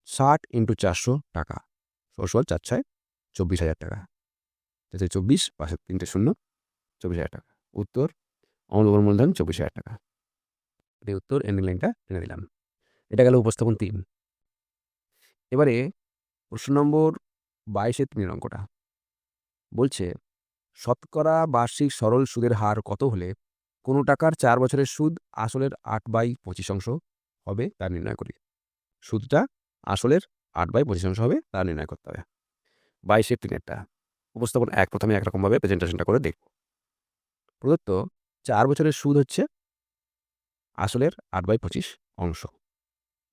60 × 400 টাকা = 4×6 = 24,000 টাকা। 4×4 = 24, পাশে 3টে শূন্য, 24,000 টাকা। উত্তর অমলবাবুর মূলধন 24,000 টাকা। এটাই উত্তর। এন্ডিং লাইনটা টেনে দিলাম। এটা গেল উপস্থাপন 3। এবারে প্রশ্ন নম্বর 22-এর 3 অঙ্কটা বলছে শতকরা বার্ষিক সরল সুদের হার কত হলে কোনো টাকার 4 বছরের সুদ আসলের 8/25 হবে তা নির্ণয় করি। সুদটা আসলের 8/25 হবে তা নির্ণয় করতে হবে। 22-এর 3-এরটা উপস্থাপন 1 প্রথমে একরকমভাবে প্রেজেন্টেশনটা করে দেখব। প্রদত্ত 4 বছরের সুদ হচ্ছে আসলের 8/25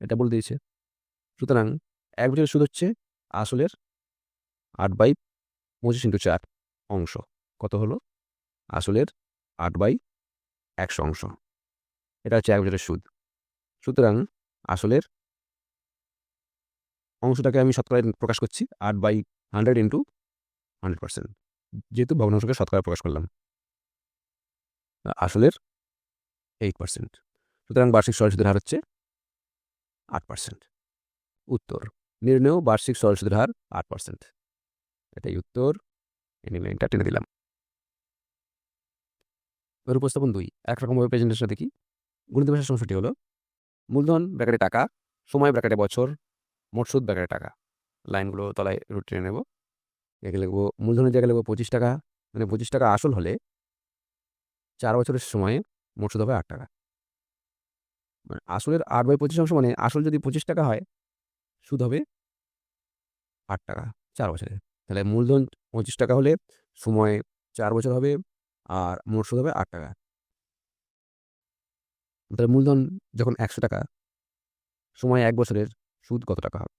এটা বলে দিয়েছে। সুতরাং 1 বছরের সুদ হচ্ছে আসলের 8/25 × 4 অংশ। কত হলো? আসলের 8/100 এটা হচ্ছে 1 বছরের সুদ। সুতরাং আসলের অংশটাকে আমি শতকরায় প্রকাশ করছি 8/100 × 100%, যেহেতু ভগ্নাংশকে শতকরায় প্রকাশ করলাম। আসলের 8%। সুতরাং বার্ষিক সরল সুদের হার হচ্ছে 8%। উত্তর নির্ণেয় বার্ষিক সরল সুদের হার 8%। এটাই উত্তর। এন্ডিং লাইনটা টেনে দিলাম। এবার উপস্থাপন 2 একরকমভাবে প্রেজেন্টেশন দেখি। গণিত ভাষার সমস্যাটি হলো মূলধন ব্র্যাকেটে টাকা, সময় ব্র্যাকেটে বছর, মোট সুদ ব্র্যাকেটে টাকা। লাইনগুলো তলায় রুট টেনে নেব। এখানে লিখবো মূলধনের জায়গায় লিখবো 25 টাকা, মানে 25 টাকা আসল হলে 4 বছরের সময়ে মোট সুদ হবে 8 টাকা। মানে আসলের 8/25 মানে আসল যদি 25 টাকা হয়, সুদ হবে 8 টাকা 4 বছরে। তাহলে মূলধন 25 টাকা হলে সময় 4 বছর হবে আর মোট সুদ হবে 8 টাকা। তাহলে মূলধন যখন 100 টাকা, সময় 1 বছরের, সুদ কত টাকা হবে?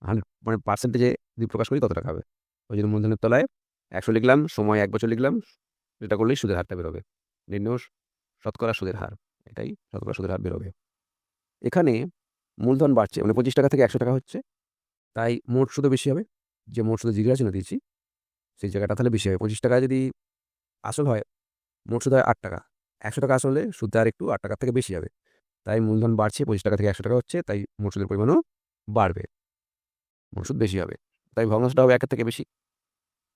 100 মানে পার্সেন্টেজে যদি প্রকাশ করি কত টাকা হবে? ওই জন্য মূলধনের তলায় 100 লিখলাম, সময় 1 বছর লিখলাম। এটা করলেই সুদের হারটা বেরোবে। নির্ণেয় শতকরা সুদের হার। এটাই শতকরা সুদের হার বেরোবে। এখানে মূলধন বাড়ছে, মানে 25 টাকা থেকে 100 টাকা হচ্ছে, তাই মোট সুদও বেশি হবে। যে মোট সুদে জিজ্ঞাসা চিহ্ন দিয়েছি সেই জায়গাটা তাহলে বেশি হবে। 25 টাকা যদি আসল হয়, মোট সুদ হয় 8 টাকা। 100 টাকা আসলে সুদটা আর একটু 8 টাকার থেকে বেশি হবে। তাই মূলধন বাড়ছে, 25 টাকা থেকে 100 টাকা হচ্ছে, তাই মোট সুদের পরিমাণও বাড়বে। মোট সুদ বেশি হবে, তাই ভগ্নাংশটা হবে 1-এর থেকে বেশি।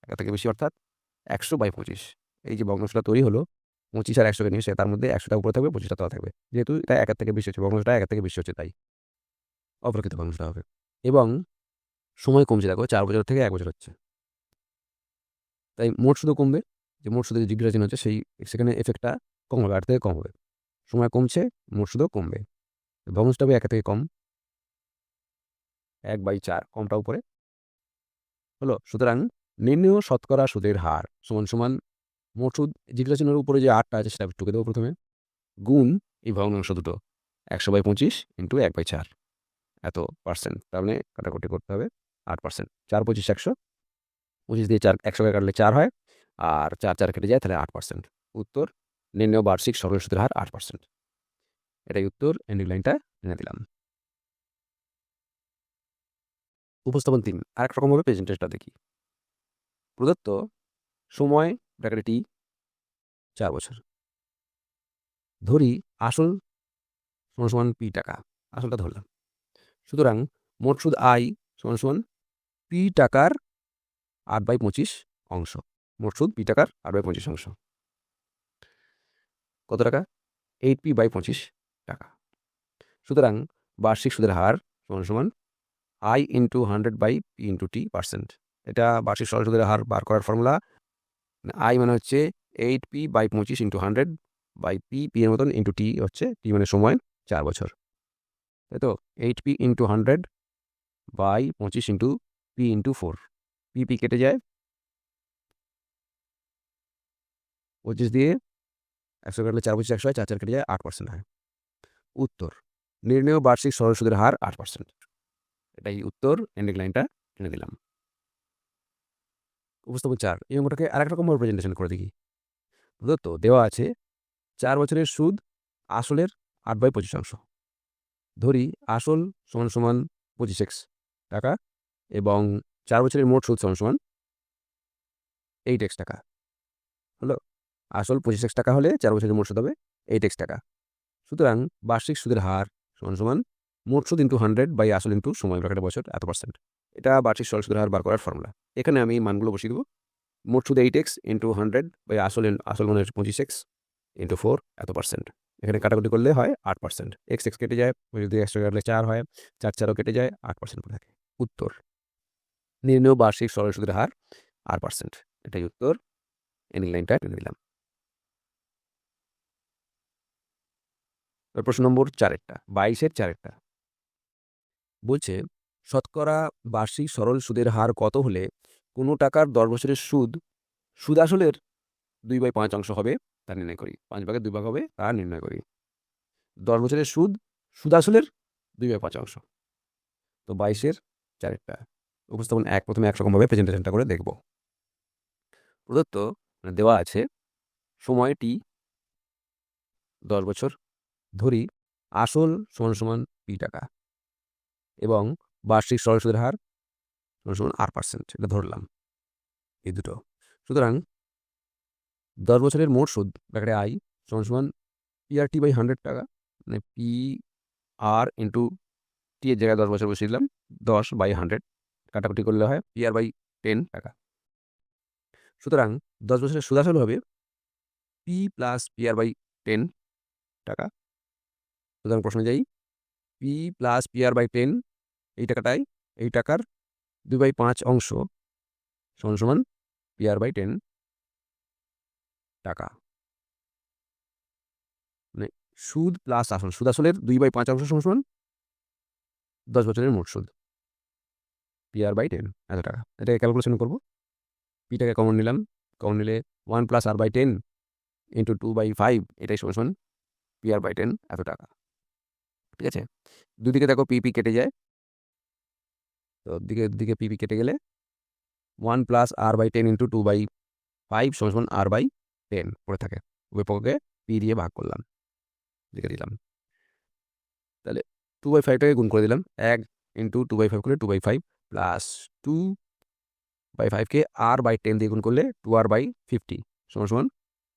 1-এর থেকে বেশি অর্থাৎ 100/25। এই যে ভগ্নাংশটা তৈরি হলো 25 আর 100কে নিয়ে, তার মধ্যে 100টা উপরে থাকবে, 25টা তলা থাকবে। যেহেতু এটা 1-এর থেকে বেশি হচ্ছে, ভগ্নাংশটা 1-এর থেকে বেশি হচ্ছে, তাই অপ্রকৃত ভগ্নাংশটা হবে। এবং সময় কমছে, দেখো 4 বছর থেকে 1 বছর হচ্ছে, তাই মোট সুদও কমবে। যে মোট সুদে যে জিজ্ঞাসা চিহ্ন হচ্ছে, সেই সেখানে এফেক্টটা কম হবে, 8 থেকে কম হবে। সময় কমছে, মোট সুদও কমবে। ভগ্নাংশটা হবে 1-এর থেকে কম, 1/4, কমটা উপরে হলো। সুতরাং নির্ণেয় শতকরা সুদের হার সমান সমান মোট সুদ, জিজ্ঞাসা চিহ্নের উপরে যে 8টা আছে সেটা টুকে দেবো প্রথমে, গুণ এই ভগ্নাংশ দুটো, 100/25 ইন্টু 1/4, এত পার্সেন্ট। তার মানে কাটাকুটি করতে হবে 8%। 4 25 100, 25 দিয়ে 100কে কাটলে 4 হয়, আর 4 কেটে যায়, তাহলে 8%। উত্তর নির্ণেয় বার্ষিক সরল সুদের হার 8%। এটাই উত্তর, এন্ডিং লাইনটা এনে দিলাম। উপস্থাপন 3, আরেক রকমভাবে প্রেজেন্টেশনটা দেখি। প্রদত্ত সময় ব্র্যাকেটে টি 4 বছর, ধরি আসল সমান সমান পি টাকা, আসলটা ধরলাম। সুতরাং মোট সুদ আই সমান সমান পি টাকার 8/25 অংশ। মোট সুদ পি টাকার 8/25 অংশ কত টাকা? 8p/25 টাকা। সুতরাং বার্ষিক সুদের হার সমান সমান I into 100/p into T percent. এটা বার্ষিক সরল সুদের হার বার করার ফর্মুলা। আই মানে হচ্ছে 8p/25 ইন্টু 100/p, পি এর মতন, ইন্টু টি হচ্ছে, টি মানে সময়, 4 বছর, তাই তো। 8p into 100/25 into P into 4, P কেটে যায়, 25 দিয়ে 100 কাটলে 4 25 100 হয়, 4 কেটে যায়, 8% হয়। উত্তর নির্ণেয় বার্ষিক সরল সুদের হার 8%। এটাই উত্তর, এন্ডিং লাইনটা টেনে দিলাম। উপস্থাপন 4, এই অঙ্কটাকে আরেক রকমভাবে প্রেজেন্টেশন করে দেখি। প্রদত্ত দেওয়া আছে 4 বছরের সুদ আসলের 8/25 অংশ। ধরি আসল সমান সমান 25x টাকা এবং 4 বছরের মোট সুদ সমান সমান 8x টাকা। হলো, আসল 25x টাকা হলে 4 বছরের মোট সুদ হবে 8x টাকা। সুতরাং বার্ষিক সুদের হার সমান সমান মোট সুদ ইন্টু 100 আসল ইন্টু সময় ব্র্যাকেটে বছর, এত পার্সেন্ট। এটা বার্ষিক সরল সুদের হার বার করার ফর্মুলা। এখানে আমি মানগুলো বসিয়ে দেবো। মোট সুদ 8x ইন্টু 100 আসল মানে 25x ইন্টু 4, এত পার্সেন্ট। এখানে কাটাকুটি করলে হয় 8%। x কেটে যায়, যদি 100 কাটলে 4 হয়, 4 কেটে যায়, 8% পড়ে থাকে। উত্তর নির্ণেয় বার্ষিক সরল সুদের হার 8%। এটাই উত্তর, এন্ডিং লাইনটা টেনে দিলাম। প্রশ্ন নম্বর 4-এরটা, 22-এর 4-এরটা বলছে, শতকরা বার্ষিক সরল সুদের হার কত হলে কোনো টাকার 10 বছরের সুদ আসলের 2/5 অংশ হবে তা নির্ণয় করি। 5 ভাগের 2 ভাগ হবে তা নির্ণয় করি। 10 বছরের সুদ আসলের 2/5 অংশ। তো 22-এর 4-এরটা উপস্থাপন 1, প্রথমে একরকমভাবে প্রেজেন্টেশনটা করে দেখব। প্রদত্ত দেওয়া আছে সময় টি 10 বছর, ধরি আসল সমান সমান পি টাকা এবং বার্ষিক সরল সুদের হার সমান সমান 8%, এটা ধরলাম এই দুটো। সুতরাং 10 বছরের মোট সুদ ব্র্যাকেটে আই সমান সমান PRT/100 টাকা, মানে পি আর ইন্টু টি এর জায়গায় 10 বছর বসিয়ে দিলাম, 10/100, কাটাকুটি করলে হয় PR/10 টাকা। সুতরাং 10 বছরের সুদ আসল হবে পি প্লাস PR/10 টাকা। সুতরাং প্রশ্নে যাই, পি প্লাস PR/10, এই টাকাটাই, এই টাকার 2/5 অংশ সমান সমান PR/10 টাকা। মানে সুদ প্লাস আসল, সুদ আসলের 2/5 অংশ সমান সমান 10 বছরের মোট সুদ, PR/10 এত টাকা। এটাকে ক্যালকুলেশন করবো। পিটাকে কমন নিলাম, কমন নিলে 1 + r/10 ইন্টু 2/5, এটাই সমান সমান PR/10 এত টাকা। ঠিক আছে, দুদিকে দেখো পিপি কেটে যায়, তো দিকে পিপি কেটে গেলে 1 + r/10 ইন্টু 2/5 সমান সমান r/10 পড়ে থাকে। উভয় পক্ষকে পি দিয়ে ভাগ করলাম, লিখে দিলাম। তাহলে 2/5টাকে গুণ করে দিলাম, 1 ইন্টু 2/5 করলে 2/5 প্লাস 2/5কে r/10 দিয়ে গুণ করলে 2r/50 সমান সমান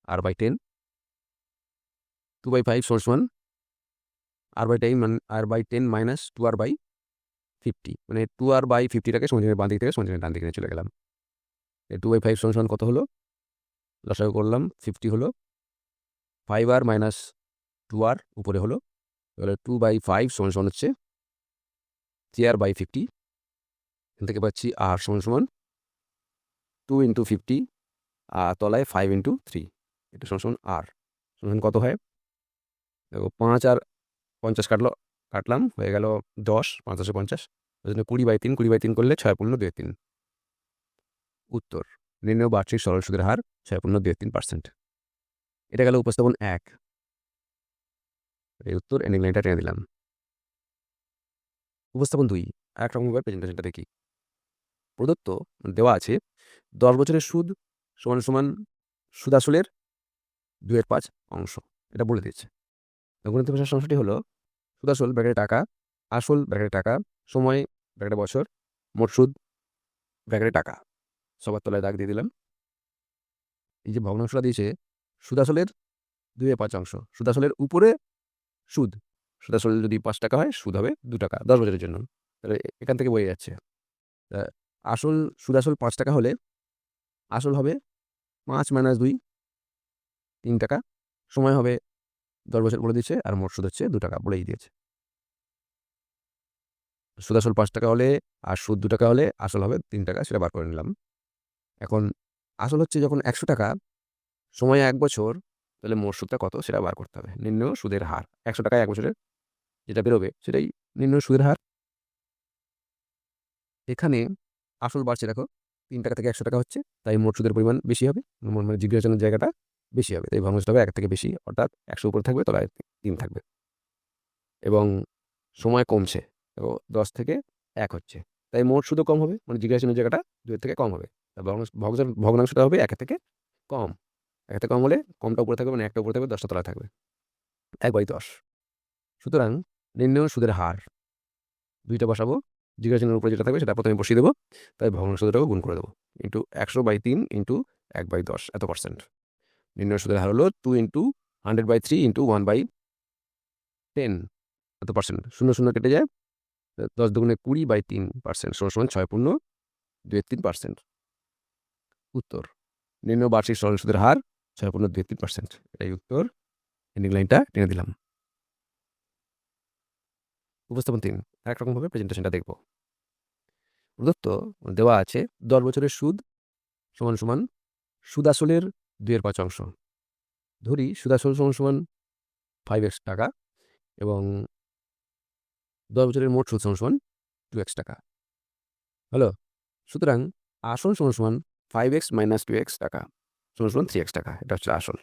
r/10। 2/5 সমান r/10 মানে r/10 মাইনাস 2r/50, 50, মানে 2r/50টাকে সমান বাঁ দিক থেকে সমান ডান দিকে নিয়ে চলে গেলাম। 2/5 সমান কত হলো? লসাগু করলাম, 50 হলো, 5r মাইনাস 2r উপরে হলো, তাহলে 2/5 সমান হচ্ছে 3r/50। এখান থেকে পাচ্ছি r সমান 2 × 50, আর তলায় 5 × 3, এটা সমান r সমান কত হয়? দেখো 5 আর 50 কাটলাম, হয়ে গেল 10, 5 10 50, ওই জন্য 20/3, 20/3 করলে 6.23। উত্তর, নির্ণয় বার্ষিক সরল সুদের হার 6.23%। এটা গেল উপস্থাপন 1। এই উত্তর এন্ডিং লাইনটা টেনে দিলাম। উপস্থাপন 2, একরকমভাবে প্রেজেন্টেশনটা দেখি। প্রদত্ত দেওয়া আছে 10 বছরের সুদ সমান সুদ আসলের 2/5 অংশ, এটা বলে দিচ্ছে। গণিত ভাষার সমস্যাটি হলো সুদ আসল ব্র্যাকেটে টাকা, আসল ব্র্যাকেটে টাকা, সময় ব্র্যাকেটে বছর, মোট সুদ ব্র্যাকেটে টাকা, সবার তলায় দাগ দিয়ে দিলাম। এই যে ভগ্নাংশটা দিয়েছে সুদ আসলের 2/5 অংশ, সুদ আসলের উপরে সুদ, সুদ আসল যদি 5 টাকা হয় সুদ হবে 2 টাকা 10 বছরের জন্য, তাহলে এখান থেকে বোঝা যাচ্ছে আসল সুদ আসল 5 টাকা হলে আসল হবে 5 - 2 3 টাকা, সময় হবে 10 বছর বলে দিচ্ছে, আর মোট সুদ হচ্ছে 2 টাকা বলেই দিয়েছে। সুদ আসল 5 টাকা হলে আর সুদ 2 টাকা হলে আসল হবে 3 টাকা, সেটা বার করে নিলাম। এখন আসল হচ্ছে যখন 100 টাকা, সময় 1 বছর, তাহলে মোট সুদটা কত সেটা বার করতে হবে। নির্ণয় সুদের হার 100 টাকায় 1 বছরের যেটা বেরোবে সেটাই নির্ণয় সুদের হার। এখানে আসল বাড়ছে, দেখো 3 টাকা থেকে 100 টাকা হচ্ছে, তাই মোট সুদের পরিমাণ বেশি হবে, মানে জিজ্ঞাসার জায়গাটা বেশি হবে, তাই ভগ্নাংশটা হবে 1 থেকে বেশি, অর্থাৎ 100 উপরে থাকবে, তলায় 3 থাকবে। এবং সময় কমছে, তো 10 থেকে 1 হচ্ছে, তাই মোট সুদও কম হবে, মানে জিজ্ঞাসার জায়গাটা 2 থেকে কম হবে, ভগ্নাংশটা হবে 1 থেকে কম। 1 থেকে কম হলে কমটা উপরে থাকবে, মানে 1টা উপরে থাকবে, 10টা তলায় থাকবে, 1/10। সুতরাং নির্ণয় সুদের হার 2টা বসাবো, জিজ্ঞাসার উপরে যেটা থাকবে সেটা প্রথমে বসিয়ে দেবো, তাই ভগ্নাংশটাও গুণ করে দেবো, 100/3 × 1/10 এত %। নির্ণয় সুদের হার হলো 2 × 100/3 × 1/10 এত %। 0 0 কেটে যায়, 10 দুগুণে 20/3% সমান 6.23%। উত্তর, নির্ণয় বার্ষিক সরল সুদের হার 6.23%। এটাই উত্তর, এন্ডিং লাইনটা টেনে দিলাম। উপস্থাপন 3, একরকমভাবে প্রেজেন্টেশনটা দেখব। প্রদত্ত দেওয়া আছে 10 বছরের সুদ সমান সুদ আসলের 2/5 অংশ। ধরি সুদ আসল সমান 5x টাকা এবং 10 বছরের মোট সুদ সমান 2x টাকা। হলো, সুতরাং আসল সমান 5x - 2x টাকা সমান 3x টাকা, এটা হচ্ছে আসল।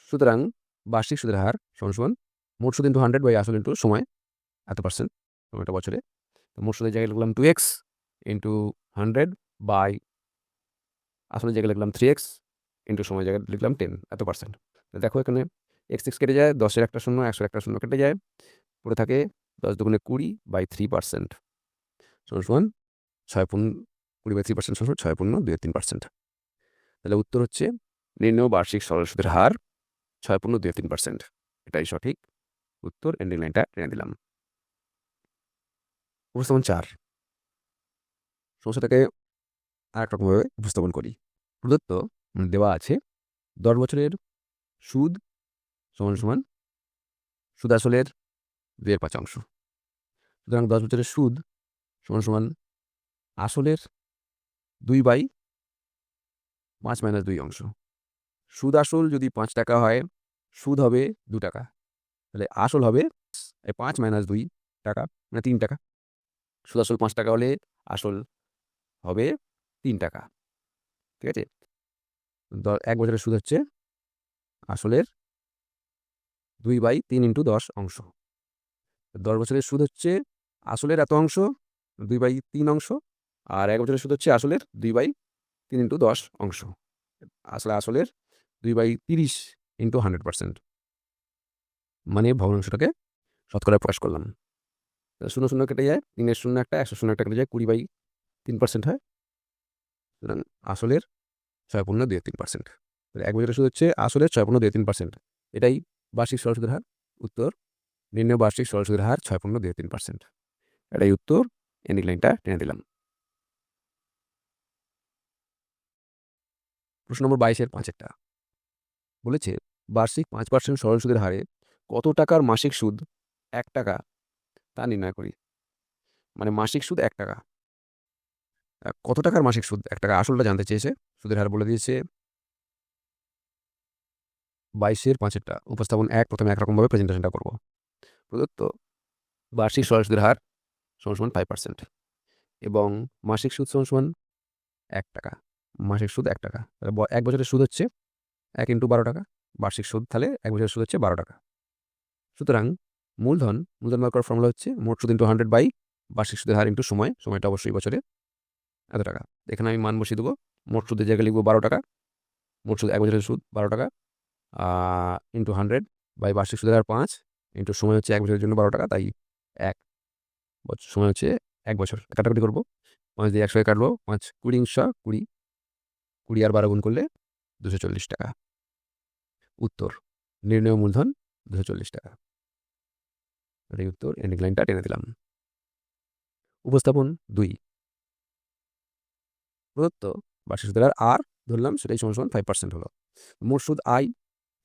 সুতরাং বার্ষিক সুদের হার সমান মোট সুদ × 100 আসল × সময় এত %, সময়টা বছরে। তো মোট সুদের জায়গায় লিখলাম 2x × 100 আসলের জায়গায় লিখলাম 3x সময় জায়গায় লিখলাম 10 এত %। দেখো এখানে x কেটে যায়, 10-এর একটা শূন্য, 100-এর একটা শূন্য কেটে যায়, পড়ে থাকে 10 দুগুণে 20/3% সমান 20/3% সমান 6.23%। তাহলে উত্তর হচ্ছে নির্ণয় বার্ষিক সরল সুদের হার 6.23%। এটাই সঠিক উত্তর, এন্ডিং লাইনটা টেনে দিলাম। উপস্থাপন 4, সমস্যাটাকে আরেক রকমভাবে উপস্থাপন করি। প্রদত্ত দেওয়া আছে 10 বছরের সুদ সমান সুদ আসলের 2/5 অংশ। সুতরাং 10 বছরের সুদ সমান আসলের 2/5 - 2 অংশ। সুদ আসল যদি 5 টাকা হয়, সুদ হবে 2 টাকা, তাহলে আসল হবে 5 - 2 টাকা, মানে 3 টাকা। সুদ আসল 5 টাকা হলে আসল হবে 3 টাকা, ঠিক আছে। 1 বছরের সুদ হচ্ছে আসলের 2/3 × 10 অংশ। 10 বছরের সুদ হচ্ছে আসলের এত অংশ, 2/3 অংশ, আর 1 বছরের সুদ হচ্ছে আসলের 2/3 × 10 অংশ। আসলের 2/30 × 100%, মানে ভগ্নাংশটাকে শতকরা প্রকাশ করলাম। 0 0 কেটে যায়, 3-এর শূন্য একটা, 100 শূন্য একটা কেটে যায়, 20/3% হয়। সুতরাং আসলের 6.23%। 1 বছরের সুদ হচ্ছে আসলের 6.23%। এটাই বার্ষিক সরল সুদের হার। উত্তর, নির্ণয় বার্ষিক সরল সুদের হার 6.23%। এটাই উত্তর, এন্ডিং লাইনটা টেনে দিলাম। প্রশ্ন নম্বর 22-এর 5-এরটা বলেছে বার্ষিক 5% সরল সুদের হারে কত টাকার মাসিক সুদ 1 টাকা তা নির্ণয় করি। মানে মাসিক সুদ 1 টাকা। কত টাকার মাসিক সুদ 1 টাকা আসলটা জানতে চেয়েছে। সুদের হার বলে দিয়েছে 22-এর 5-এরটা উপস্থাপন 1 প্রথমে একরকমভাবে প্রেজেন্টেশনটা করব। প্রদত্ত বার্ষিক সরল সুদের হার সমান 5% এবং মাসিক সুদ সমান 1 টাকা। মাসিক সুদ 1 টাকা, তাহলে 1 বছরের সুদ হচ্ছে 1 × 12 টাকা। বার্ষিক সুদ তাহলে 1 বছরের সুদ হচ্ছে 12 টাকা। সুতরাং মূলধন বার করার ফর্মুলা হচ্ছে মোট সুদ × 100 বাই বার্ষিক সুদের হার × সময়, সময়টা অবশ্যই বছরে, এত টাকা। এখানে আমি মান বসিয়ে দেবো। মোট সুদের জায়গায় লিখবো 12 টাকা। মোট সুদ 1 বছরের সুদ 12 টাকা × 100 বাই বার্ষিক সুদের হার 5 × সময় হচ্ছে 1 বছরের জন্য 12 টাকা, তাই 1 বছর সময় হচ্ছে 1 বছর। কাটাকুটি করবো, 5 দিয়ে 100 কাটবো, 5 20 20 20 আর 12 গুণ করলে 240 টাকা। উত্তর নির্ণেয় মূলধন 240 টাকা। এটাই উত্তর, এন্ডিং লাইনটা টেনে দিলাম। উপস্থাপন 2 প্রদত্ত বার্ষিক সুদের হার আর ধরলাম, সেটাই সমান 5% হলো। মোট সুদ আই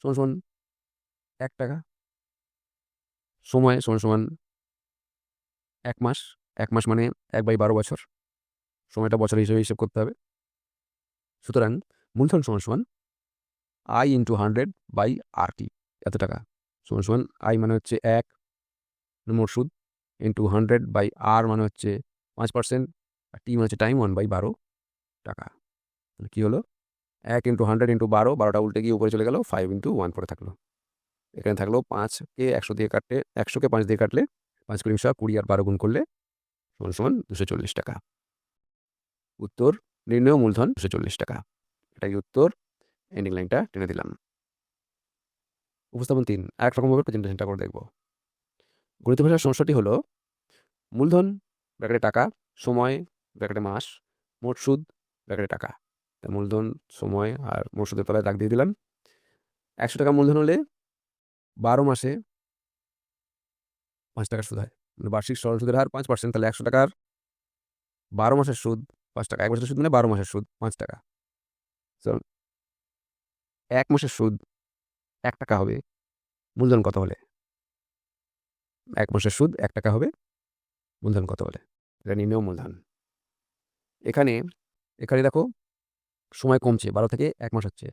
সমান 1 টাকা, সময় সমান 1 মাস। 1 মাস মানে 1/12 বছর, সময়টা বছর হিসেবে হিসেব করতে হবে। সুতরাং মূলধন সমান আই × 100 বাই RT, এত টাকা সমান আই মানে হচ্ছে 1 মোট সুদ × 100 বাই আর মানে হচ্ছে 5%, আর টি মানে হচ্ছে টাইম, 1/12 টাকা। তাহলে কী হলো, 1 × 100 × 12, 12টা উল্টে গিয়ে উপরে চলে গেল, 5 × 1 পরে থাকলো। এখানে থাকলো 5কে 100 দিয়ে কাটলে, 100কে 5 দিয়ে কাটলে 5 × 20 আর 12 গুণ করলে সমান 240 টাকা। উত্তর নির্ণেয় মূলধন 240 টাকা। এটাই উত্তর, এন্ডিং লাইনটা টেনে দিলাম। উপস্থাপন 3 একরকমভাবে প্রেজেন্টেশনটা করে দেখব। গণিত ভাষার সমস্যাটি হলো মূলধন ব্র্যাকেটে টাকা, সময় ব্র্যাকেটে মাস, মোট সুদ ব্র্যাকেটে টাকা। তা মূলধন, সময় আর মোট সুদের তলায় দাগ দিয়ে দিলাম। 100 টাকা মূলধন হলে 12 মাসে 5 টাকা সুদ হয়। মানে বার্ষিক সরল সুদের হার 5%, তাহলে 100 টাকার 12 মাসের সুদ 5 টাকা। 1 বছরের সুদ মানে 12 মাসের সুদ 5 টাকা। 1 মাসের সুদ 1 টাকা হবে, মূলধন কত হলে? 1 মাসের সুদ 1 টাকা হবে, মূলধন কত হলে? এটা নির্ণেয় মূলধন। এখানে দেখো সময় কমছে, 12 থেকে 1 মাস হচ্ছে।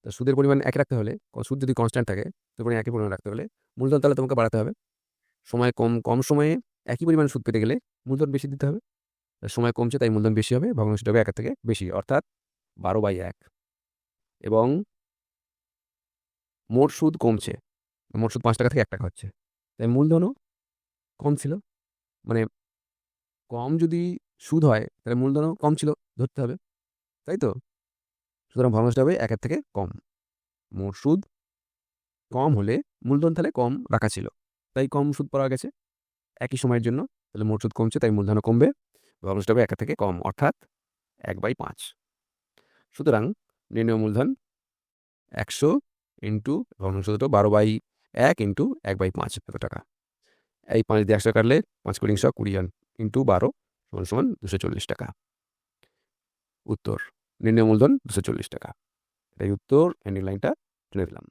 তো সুদের পরিমাণ একই রাখতে হলে, সুদ যদি কনস্ট্যান্ট থাকে সুদের পরিমাণ একই পরিমাণ রাখতে হলে মূলধন তাহলে তোমাকে বাড়াতে হবে। সময় কম সময়ে একই পরিমাণ সুদ পেতে গেলে মূলধন বেশি দিতে হবে। সময় কমছে তাই মূলধন বেশি হবে, ভগ্নাংশটা হবে 1 থেকে বেশি, অর্থাৎ 12/1। এবং মোট সুদ কমছে, মোট সুদ 5 টাকা থেকে 1 টাকা হচ্ছে, তাই মূলধনও কম ছিল। মানে কম যদি সুদ হয় তাহলে মূলধনও কম ছিল ধরতে হবে, তাই তো? সুতরাং ভগ্নাংশটা হবে 1 থেকে কম। মোট সুদ কম হলে মূলধন তাহলে কম রাখা ছিল, তাই কম সুদ পাওয়া গেছে একই সময়ের জন্য। তাহলে মোট সুদ কমছে তাই মূলধনও কমবে, ভগ্নাংশটা হবে 1 থেকে কম, অর্থাৎ 1/5। সুতরাং নির্ণেয় মূলধন 100 × ভগ্নাংশ দুটো 12/1 × 1/5 এত টাকা। এই 5 দিয়ে 100 কাটলে 5 × 20 × 12 সমান 240 টাকা। উত্তর নির্ণেয় মূলধন 240 টাকা। এটাই উত্তর, এন্ডিং লাইনটা টেনে দিলাম।